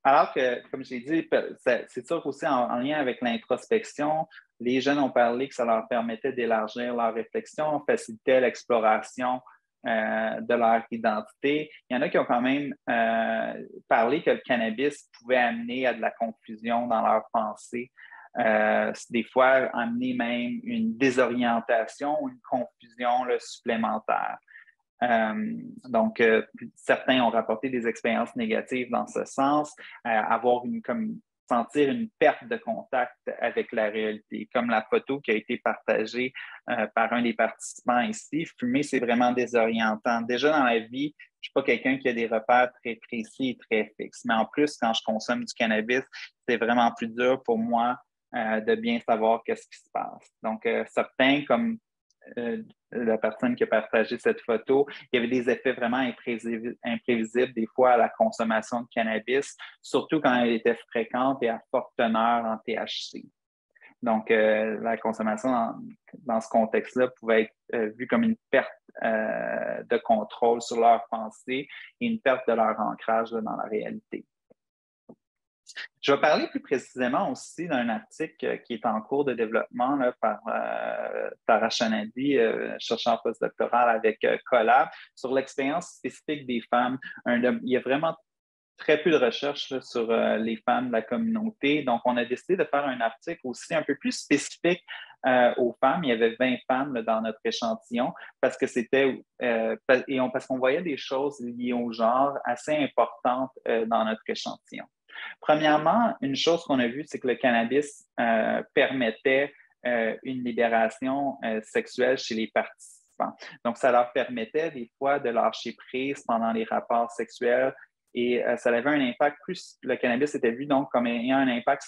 Alors que, comme je l'ai dit, c'est sûr qu'aussi en lien avec l'introspection, les jeunes ont parlé que ça leur permettait d'élargir leur réflexion, facilitait l'exploration de leur identité. Il y en a qui ont quand même parlé que le cannabis pouvait amener à de la confusion dans leurs pensées. Des fois, amener même une désorientation ou une confusion là, supplémentaire. Donc, certains ont rapporté des expériences négatives dans ce sens, sentir une perte de contact avec la réalité, comme la photo qui a été partagée par un des participants ici. Fumer, c'est vraiment désorientant. Déjà dans la vie, je ne suis pas quelqu'un qui a des repères très précis et très fixes, mais en plus, quand je consomme du cannabis, c'est vraiment plus dur pour moi de bien savoir qu'est-ce qui se passe. Donc, certains, comme la personne qui a partagé cette photo, il y avait des effets vraiment imprévisibles des fois à la consommation de cannabis, surtout quand elle était fréquente et à forte teneur en THC. Donc, la consommation dans ce contexte-là pouvait être vue comme une perte de contrôle sur leur pensée et une perte de leur ancrage là, dans la réalité. Je vais parler plus précisément aussi d'un article qui est en cours de développement là, par Tara Chanadi, chercheur postdoctoral avec Collab, sur l'expérience spécifique des femmes. Il y a vraiment très peu de recherches là, sur les femmes de la communauté. Donc, on a décidé de faire un article aussi un peu plus spécifique aux femmes. Il y avait 20 femmes là, dans notre échantillon parce que parce qu'on voyait des choses liées au genre assez importantes dans notre échantillon. Premièrement, une chose qu'on a vue, c'est que le cannabis permettait une libération sexuelle chez les participants participants. Donc, ça leur permettait des fois de lâcher prise pendant les rapports sexuels et ça avait un impact, plus le cannabis était vu donc comme ayant un impact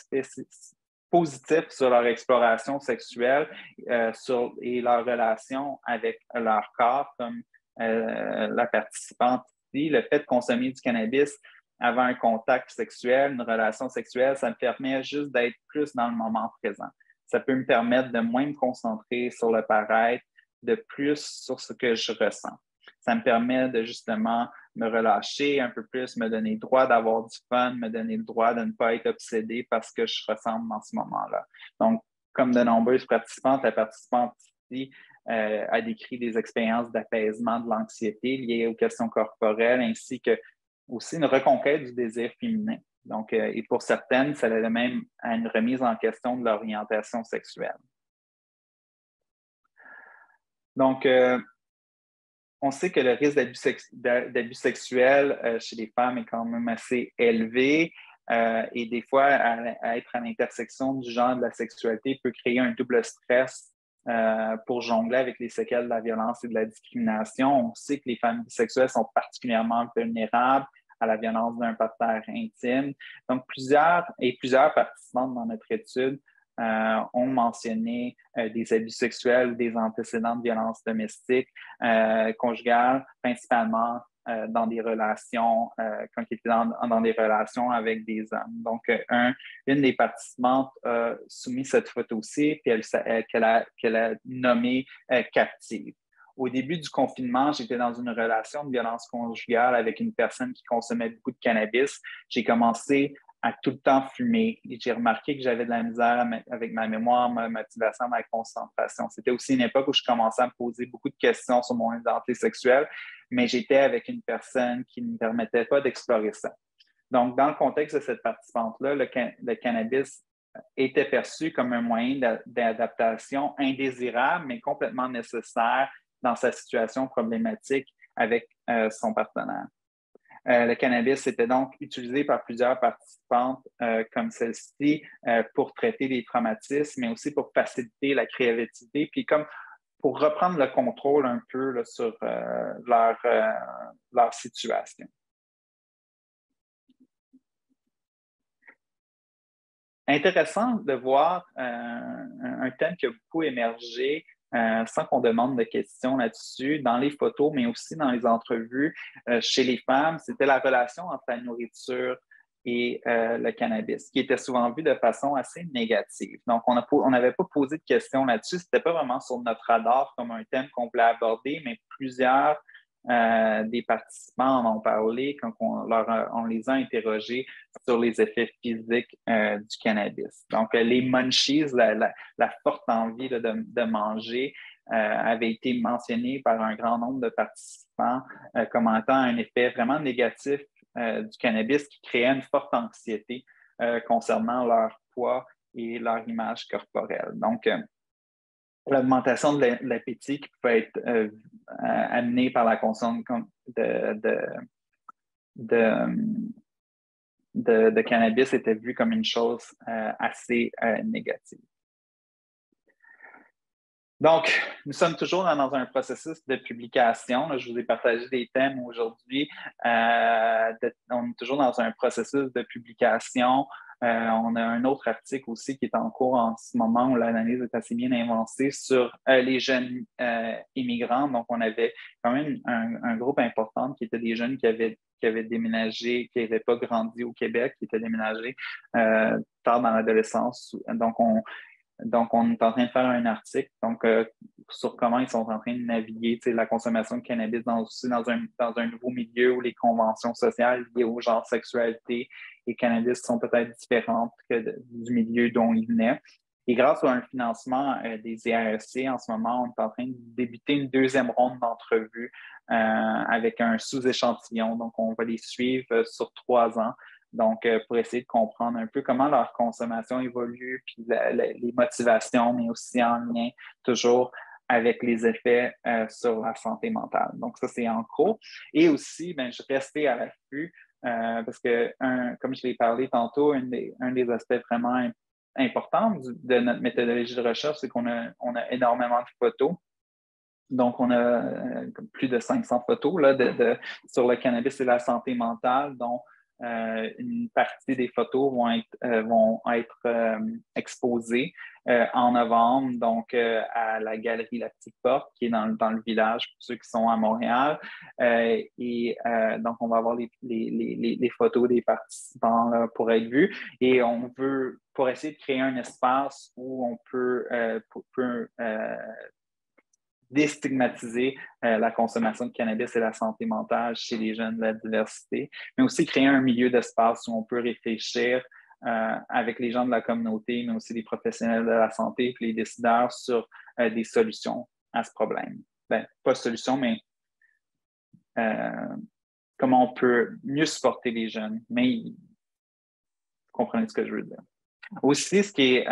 positif sur leur exploration sexuelle et leur relation avec leur corps, comme la participante ici. Le fait de consommer du cannabis avant un contact sexuel, une relation sexuelle, ça me permet juste d'être plus dans le moment présent. Ça peut me permettre de moins me concentrer sur le paraître, de plus sur ce que je ressens. Ça me permet de justement me relâcher un peu plus, me donner le droit d'avoir du fun, me donner le droit de ne pas être obsédé parce que je ressemble en ce moment-là. Donc, comme de nombreuses participantes, la participante ici a décrit des expériences d'apaisement de l'anxiété liées aux questions corporelles ainsi que aussi une reconquête du désir féminin. Donc, et pour certaines, ça allait même à une remise en question de l'orientation sexuelle. Donc, on sait que le risque d'abus sexuel chez les femmes est quand même assez élevé et des fois, à être à l'intersection du genre et de la sexualité peut créer un double stress pour jongler avec les séquelles de la violence et de la discrimination. On sait que les femmes bisexuelles sont particulièrement vulnérables à la violence d'un partenaire intime. Donc, plusieurs participantes dans notre étude ont mentionné des abus sexuels ou des antécédents de violence domestique, conjugale, principalement dans des relations, quand ils étaient dans des relations avec des hommes. Donc, une des participantes a soumis cette photo-ci, puis qu'elle a nommée captive. Au début du confinement, j'étais dans une relation de violence conjugale avec une personne qui consommait beaucoup de cannabis. J'ai commencé à tout le temps fumer et j'ai remarqué que j'avais de la misère avec ma mémoire, ma motivation, ma concentration. C'était aussi une époque où je commençais à me poser beaucoup de questions sur mon identité sexuelle, mais j'étais avec une personne qui ne me permettait pas d'explorer ça. Donc, dans le contexte de cette participante-là, le cannabis était perçu comme un moyen d'adaptation indésirable, mais complètement nécessaire dans sa situation problématique avec son partenaire. Le cannabis était donc utilisé par plusieurs participantes comme celle-ci pour traiter les traumatismes, mais aussi pour faciliter la créativité, puis comme pour reprendre le contrôle un peu là, sur leur situation. Intéressant de voir un thème qui a beaucoup émergé sans qu'on demande de questions là-dessus, dans les photos, mais aussi dans les entrevues chez les femmes, c'était la relation entre la nourriture et le cannabis, qui était souvent vu de façon assez négative. Donc, on n'avait pas posé de questions là-dessus. Ce n'était pas vraiment sur notre radar comme un thème qu'on voulait aborder, mais plusieurs des participants en ont parlé quand on les a interrogés sur les effets physiques du cannabis. Donc, les munchies, la forte envie là, de manger, avait été mentionnée par un grand nombre de participants comme étant un effet vraiment négatif du cannabis qui créait une forte anxiété concernant leur poids et leur image corporelle. Donc, l'augmentation de l'appétit qui peut être amenée par la consommation de cannabis était vue comme une chose assez négative. Donc, nous sommes toujours dans un processus de publication. Là, je vous ai partagé des thèmes aujourd'hui. On est toujours dans un processus de publication. On a un autre article aussi qui est en cours en ce moment où l'analyse est assez bien avancée sur les jeunes immigrants. Donc, on avait quand même un groupe important qui était des jeunes qui avaient déménagé, qui n'avaient pas grandi au Québec, qui étaient déménagés tard dans l'adolescence. Donc, on est en train de faire un article sur comment ils sont en train de naviguer la consommation de cannabis dans un nouveau milieu où les conventions sociales liées au genre sexualité et cannabis sont peut-être différentes du milieu dont ils venaient. Et grâce à un financement des IRC, en ce moment, on est en train de débuter une deuxième ronde d'entrevues avec un sous-échantillon. Donc, on va les suivre sur 3 ans. Donc, pour essayer de comprendre un peu comment leur consommation évolue, puis les motivations, mais aussi en lien toujours avec les effets sur la santé mentale. Donc, ça, c'est en cours. Et aussi, je restais à l'affût parce que, comme je l'ai parlé tantôt, un des aspects vraiment importants de notre méthodologie de recherche, c'est qu'on a énormément de photos. Donc, on a plus de 500 photos là, sur le cannabis et la santé mentale, dont une partie des photos vont être exposées en novembre, donc à la galerie La Petite Porte, qui est dans le village, pour ceux qui sont à Montréal. Donc, on va avoir les photos des participants là, pour être vus. Et on veut, pour essayer de créer un espace où on peut déstigmatiser la consommation de cannabis et la santé mentale chez les jeunes de la diversité, mais aussi créer un milieu d'espace où on peut réfléchir avec les gens de la communauté, mais aussi les professionnels de la santé et les décideurs sur des solutions à ce problème. Ben, pas solution, mais comment on peut mieux supporter les jeunes. Mais vous comprenez ce que je veux dire. Aussi, ce qui est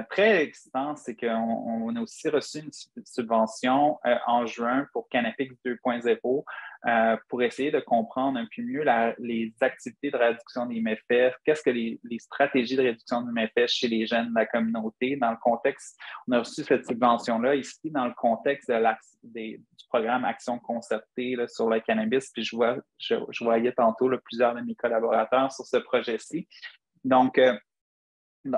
très excitant, c'est qu'on a aussi reçu une subvention en juin pour Cannapix 2.0 pour essayer de comprendre un peu mieux les activités de réduction des méfaits, qu'est-ce que les stratégies de réduction des méfaits chez les jeunes de la communauté. Dans le contexte, on a reçu cette subvention-là ici dans le contexte du programme Action concertée là, sur le cannabis. Puis je voyais tantôt là, plusieurs de mes collaborateurs sur ce projet-ci. Donc,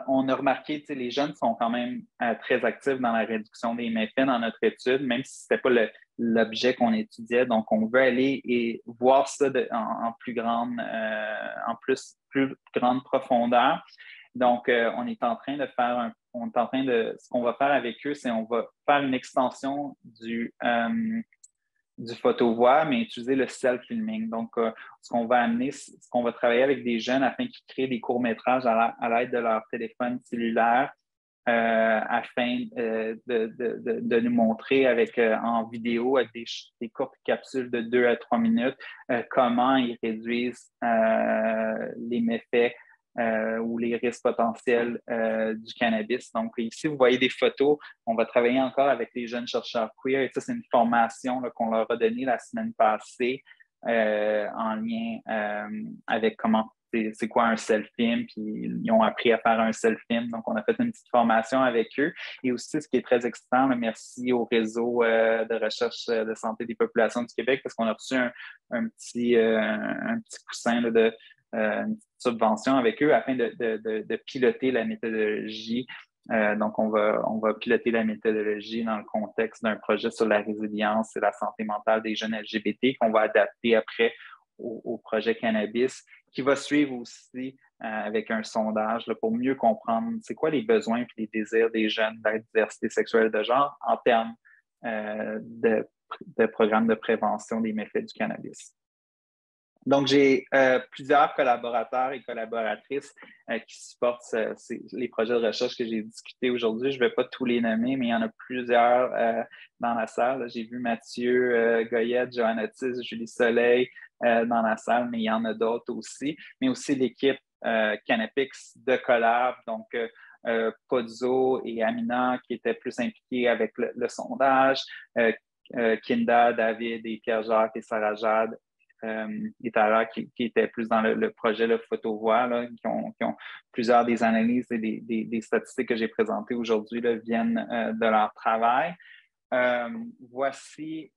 on a remarqué que les jeunes sont quand même très actifs dans la réduction des méfaits dans notre étude, même si ce n'était pas l'objet qu'on étudiait. Donc, on veut aller et voir ça en plus grande profondeur. Donc, on est en train de faire ce qu'on va faire avec eux, c'est on va faire une extension du photo-voix, mais utiliser le self-filming. Donc, ce qu'on va travailler avec des jeunes afin qu'ils créent des courts-métrages à l'aide de leur téléphone cellulaire afin de nous montrer en vidéo avec des courtes capsules de 2 à 3 minutes comment ils réduisent les méfaits ou les risques potentiels du cannabis. Donc, ici, vous voyez des photos. On va travailler encore avec les jeunes chercheurs queer. Et ça, c'est une formation qu'on leur a donnée la semaine passée en lien avec c'est quoi un self-film, puis ils ont appris à faire un self-film. Donc, on a fait une petite formation avec eux. Et aussi, ce qui est très excitant, merci au réseau de recherche de santé des populations du Québec, parce qu'on a reçu un petit coussin là, une petite subvention avec eux afin de piloter la méthodologie. Donc, on va piloter la méthodologie dans le contexte d'un projet sur la résilience et la santé mentale des jeunes LGBT qu'on va adapter après au projet cannabis, qui va suivre aussi avec un sondage là, pour mieux comprendre c'est quoi les besoins et les désirs des jeunes de la diversité sexuelle de genre en termes de programmes de prévention des méfaits du cannabis. Donc, j'ai plusieurs collaborateurs et collaboratrices qui supportent les projets de recherche que j'ai discutés aujourd'hui. Je ne vais pas tous les nommer, mais il y en a plusieurs dans la salle. J'ai vu Mathieu Goyette, Johanna Tis, Julie Soleil dans la salle, mais il y en a d'autres aussi. Mais aussi l'équipe Cannapix de Collab, donc Pozzo et Amina qui étaient plus impliqués avec le sondage, Kinda, David et Pierre-Jacques et Sarah-Jade et Tara qui étaient plus dans le projet le photo-voix, qui ont plusieurs des analyses et des statistiques que j'ai présentées aujourd'hui viennent de leur travail. Voici,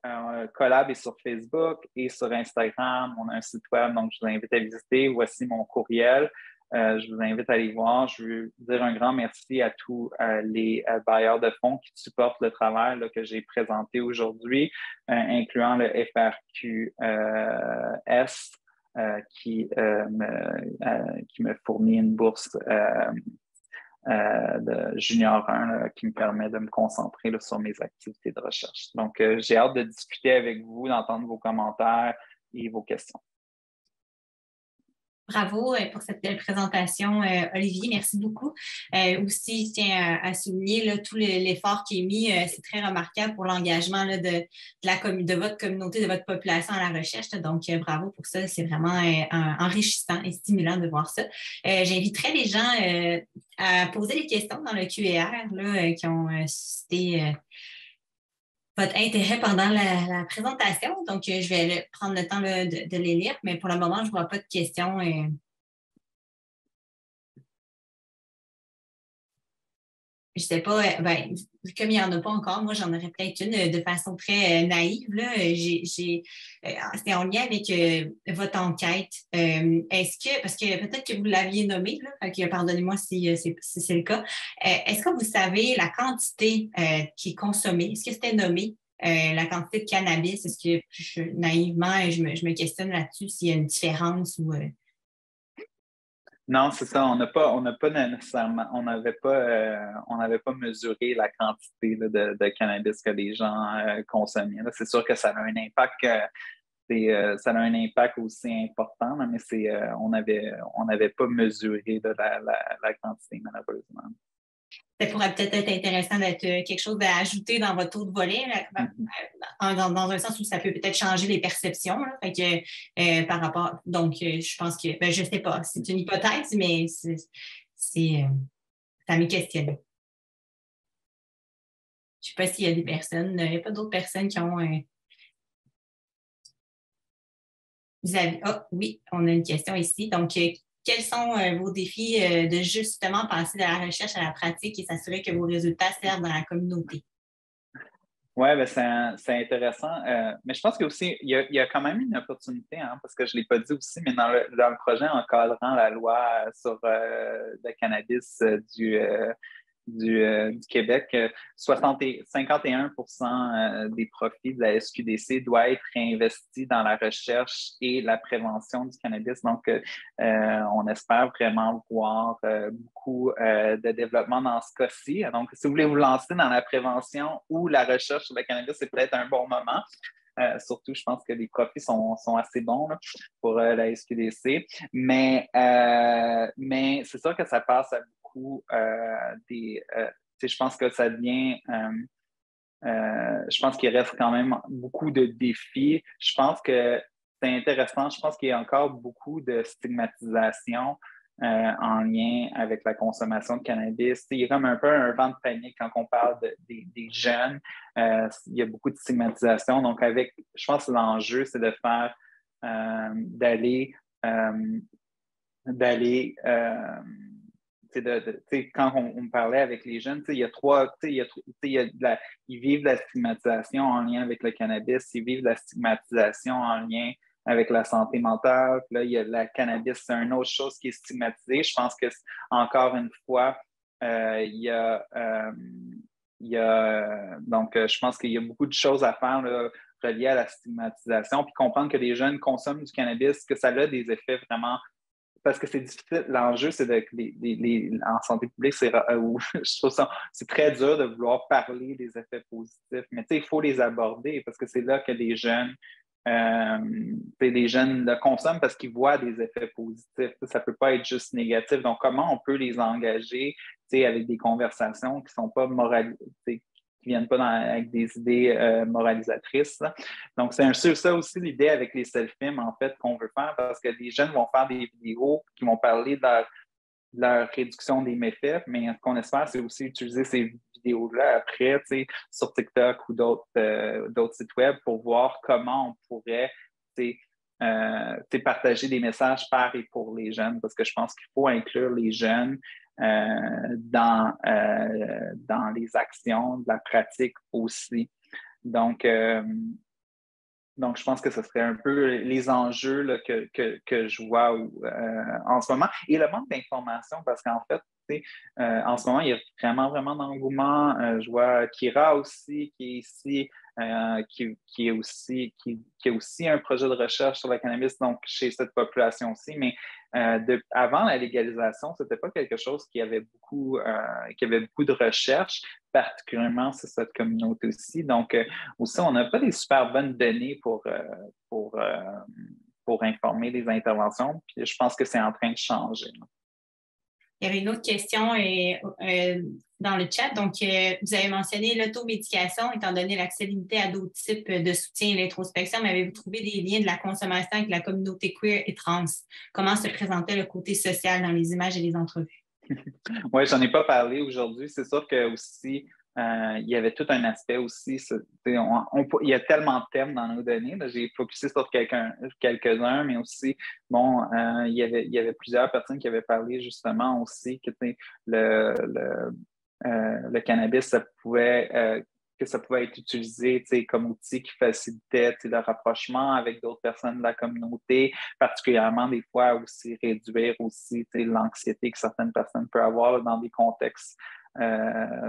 Collab est sur Facebook et sur Instagram. On a un site web, donc je vous invite à visiter. Voici mon courriel. Je vous invite à aller voir. Je veux dire un grand merci à tous les bailleurs de fonds qui supportent le travail que j'ai présenté aujourd'hui, incluant le FRQS qui me fournit une bourse de Junior 1 qui me permet de me concentrer sur mes activités de recherche. Donc, j'ai hâte de discuter avec vous, d'entendre vos commentaires et vos questions. Bravo pour cette belle présentation, Olivier. Merci beaucoup. Aussi, je tiens à souligner là, tout l'effort qui est mis. C'est très remarquable pour l'engagement de votre communauté, de votre population à la recherche. Donc, bravo pour ça. C'est vraiment enrichissant et stimulant de voir ça. J'inviterai les gens à poser des questions dans le QER là, qui ont suscité votre intérêt pendant la présentation. Donc, je vais prendre le temps là, de les lire, mais pour le moment, je ne vois pas de questions. je sais pas, comme il n'y en a pas encore, moi, j'en aurais peut-être une de façon très naïve. Là. C'est en lien avec votre enquête. Est-ce que, parce que peut-être que vous l'aviez nommé, là, fait que pardonnez-moi si c'est le cas, est-ce que vous savez la quantité qui est consommée? Est-ce que c'était nommé? La quantité de cannabis, est-ce que naïvement, je me questionne là-dessus s'il y a une différence ou. Non, c'est ça. On n'a pas nécessairement, on n'avait pas mesuré la quantité là, de cannabis que les gens consommaient. Là. C'est sûr que ça a un impact, ça a un impact aussi important, là, mais on n'avait pas mesuré là, la quantité, malheureusement. Ça pourrait peut-être être intéressant d'être quelque chose à ajouter dans votre taux de volet, là, Mhm. dans un sens où ça peut peut-être changer les perceptions. Là, fait que, par rapport. Donc, je pense que, je ne sais pas, c'est une hypothèse, mais ça m'est questionné. Je ne sais pas s'il y a des personnes, il n'y a pas d'autres personnes qui ont. Oui, on a une question ici. Donc, quels sont vos défis de justement passer de la recherche à la pratique et s'assurer que vos résultats servent dans la communauté? Oui, ben c'est intéressant. Mais je pense qu'il y a quand même une opportunité, hein, parce que je ne l'ai pas dit aussi, mais dans le projet encadrant la loi sur le cannabis du Québec, 51 des profits de la SQDC doivent être réinvestis dans la recherche et la prévention du cannabis. Donc, on espère vraiment voir beaucoup de développement dans ce cas-ci. Donc, si vous voulez vous lancer dans la prévention ou la recherche sur le cannabis, c'est peut-être un bon moment. Surtout, je pense que les profits sont assez bons là, pour la SQDC. Mais c'est sûr que ça passe à beaucoup je pense que ça devient. Je pense qu'il reste quand même beaucoup de défis. Je pense que c'est intéressant. Je pense qu'il y a encore beaucoup de stigmatisation en lien avec la consommation de cannabis. Il y a comme un peu un vent de panique quand on parle des jeunes. Il y a beaucoup de stigmatisation. Donc, je pense que l'enjeu, c'est de faire d'aller d'aller quand on parlait avec les jeunes, il y a trois, ils vivent la stigmatisation en lien avec le cannabis, ils vivent la stigmatisation en lien avec la santé mentale. Puis là, il y a la cannabis, c'est une autre chose qui est stigmatisée. Je pense que, encore une fois, donc, je pense qu'il y a beaucoup de choses à faire là, reliées à la stigmatisation, puis comprendre que les jeunes consomment du cannabis, que ça a des effets vraiment parce que c'est difficile. L'enjeu, c'est en santé publique, je trouve ça, c'est très dur de vouloir parler des effets positifs, mais il faut les aborder parce que c'est là que euh, les jeunes le consomment parce qu'ils voient des effets positifs. Ça ne peut pas être juste négatif. Donc, comment on peut les engager avec des conversations qui ne sont pas qui viennent pas avec des idées moralisatrices. Là. Donc, c'est un peu ça aussi l'idée avec les self-films, en fait, qu'on veut faire, parce que les jeunes vont faire des vidéos qui vont parler de leur réduction des méfaits, mais ce qu'on espère, c'est aussi utiliser ces vidéos-là après, sur TikTok ou d'autres sites web pour voir comment on pourrait partager des messages par et pour les jeunes, parce que je pense qu'il faut inclure les jeunes dans les actions, de la pratique aussi. Donc, je pense que ce serait un peu les enjeux là, que je vois en ce moment. Et le manque d'information, parce qu'en fait, en ce moment, il y a vraiment, vraiment d'engouement. Je vois Kira aussi, qui est ici, qui a aussi un projet de recherche sur le cannabis, donc chez cette population aussi. Mais avant la légalisation, ce n'était pas quelque chose qui avait beaucoup de recherche, particulièrement sur cette communauté aussi. Donc, aussi, on n'a pas des super bonnes données pour, pour informer les interventions. Puis je pense que c'est en train de changer. Il y avait une autre question dans le chat. Donc, vous avez mentionné l'automédication, étant donné l'accès limité à d'autres types de soutien et l'introspection, mais avez-vous trouvé des liens de la consommation avec la communauté queer et trans? Comment se présentait le côté social dans les images et les entrevues? Oui, j'en ai pas parlé aujourd'hui. C'est sûr que aussi, il y avait tout un aspect aussi. Il y a tellement de thèmes dans nos données. J'ai focusé sur quelques-uns, mais aussi, bon, il y avait plusieurs personnes qui avaient parlé justement aussi que le le cannabis, que ça pouvait être utilisé comme outil qui facilitait le rapprochement avec d'autres personnes de la communauté, particulièrement des fois aussi réduire aussi l'anxiété que certaines personnes peuvent avoir là, dans des contextes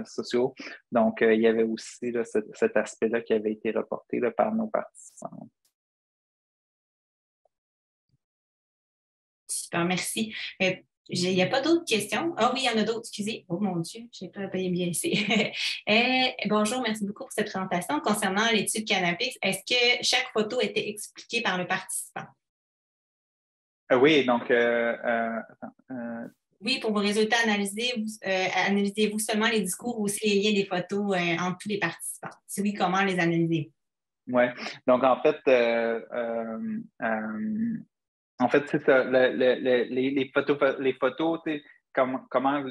sociaux. Donc, il y avait aussi là, cet aspect-là qui avait été reporté là, par nos participants. Super, merci. Il n'y a pas d'autres questions? Ah oui, il y en a d'autres, excusez. Oh mon Dieu, je n'ai pas payé bien ici. Bonjour, merci beaucoup pour cette présentation. Concernant l'étude Cannabis, est-ce que chaque photo était expliquée par le participant? Oui, donc... Oui, pour vos résultats, analysez-vous seulement les discours ou aussi les liens des photos entre tous les participants? Si oui, comment les analysez-vous? Oui, donc en fait, c'est ça, les photos, comment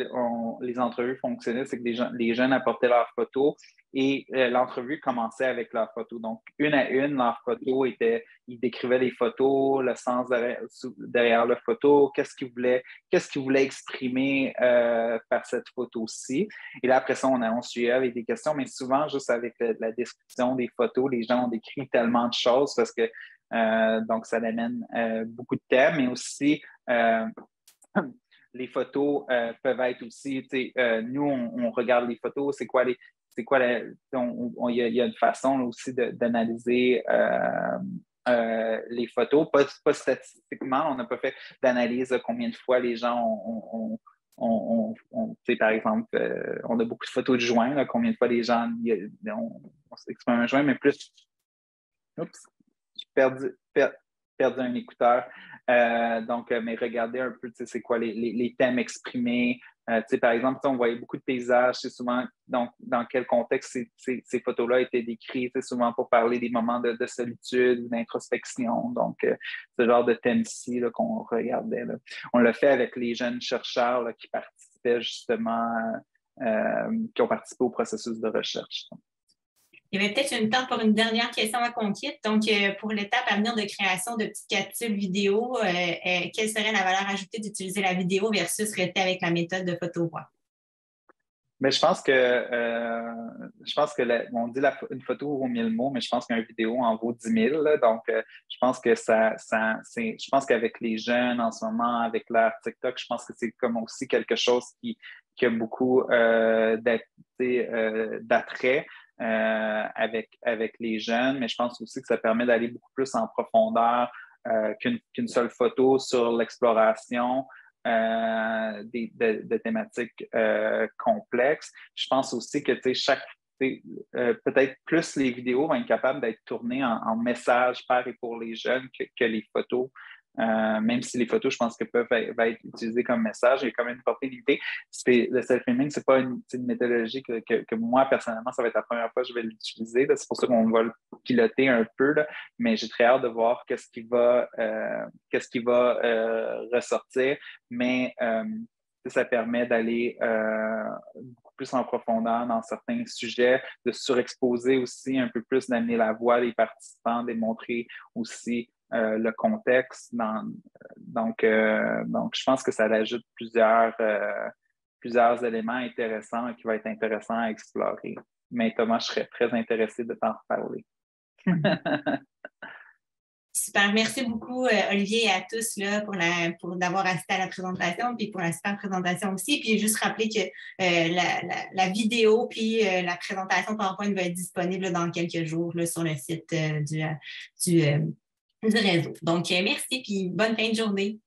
les entrevues fonctionnaient, c'est que les jeunes apportaient leurs photos et l'entrevue commençait avec leurs photos. Donc, une à une, leurs photos ils décrivaient les photos, le sens derrière la photo, qu'est-ce qu'ils voulaient exprimer par cette photo-ci. Et là, après ça, on suivait avec des questions, mais souvent, juste avec la description des photos, les gens ont décrit tellement de choses parce que donc, ça amène beaucoup de thèmes, mais aussi les photos peuvent être aussi, nous, on regarde les photos, il y a une façon aussi d'analyser les photos, pas statistiquement, on n'a pas fait d'analyse de combien de fois les gens par exemple, on a beaucoup de photos de joints, là, combien de fois les gens on s'exprime un joint, mais plus. Oups, j'ai perdu un écouteur. Mais regardez un peu, c'est quoi les thèmes exprimés. Par exemple, on voyait beaucoup de paysages, c'est souvent donc, dans quel contexte ces photos-là étaient décrites, c'est souvent pour parler des moments de solitude ou d'introspection. Donc, ce genre de thème-ci qu'on regardait. Là. On l'a fait avec les jeunes chercheurs là, qui participaient justement, qui ont participé au processus de recherche. Il y avait peut-être une temps pour une dernière question à qu'on quitte. Donc, pour l'étape à venir de création de petites capsules vidéo, quelle serait la valeur ajoutée d'utiliser la vidéo versus rester avec la méthode de photo-voix? Mais je pense que on dit une photo vaut 1000 mots, mais je pense qu'une vidéo en vaut 10 000. Là. Donc, je pense que je pense qu'avec les jeunes en ce moment, avec leur TikTok, je pense que c'est comme aussi quelque chose qui a beaucoup d'attrait avec les jeunes, mais je pense aussi que ça permet d'aller beaucoup plus en profondeur qu'une seule photo sur l'exploration. De thématiques complexes. Je pense aussi que peut-être plus les vidéos vont être capables d'être tournées en messages par et pour les jeunes que les photos. Même si les photos, je pense que peuvent être utilisées comme message, il y a quand même une portée limitée. Le self-filming, c'est pas une méthodologie que moi, personnellement, ça va être la première fois que je vais l'utiliser. Là. C'est pour ça qu'on va le piloter un peu, là. Mais j'ai très hâte de voir qu'est-ce qui va ressortir. Mais ça permet d'aller beaucoup plus en profondeur dans certains sujets, de surexposer aussi un peu plus, d'amener la voix des participants, de montrer aussi le contexte. Donc, je pense que ça ajoute plusieurs éléments intéressants qui vont être intéressants à explorer. Mais Thomas, je serais très intéressé de t'en reparler. Super. Merci beaucoup, Olivier, et à tous là, pour d'avoir assisté à la présentation, puis pour la super présentation aussi. Puis juste rappeler que la vidéo puis la présentation PowerPoint va être disponible dans quelques jours là, sur le site du réseau. Donc, merci, puis bonne fin de journée.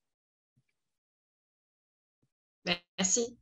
Merci.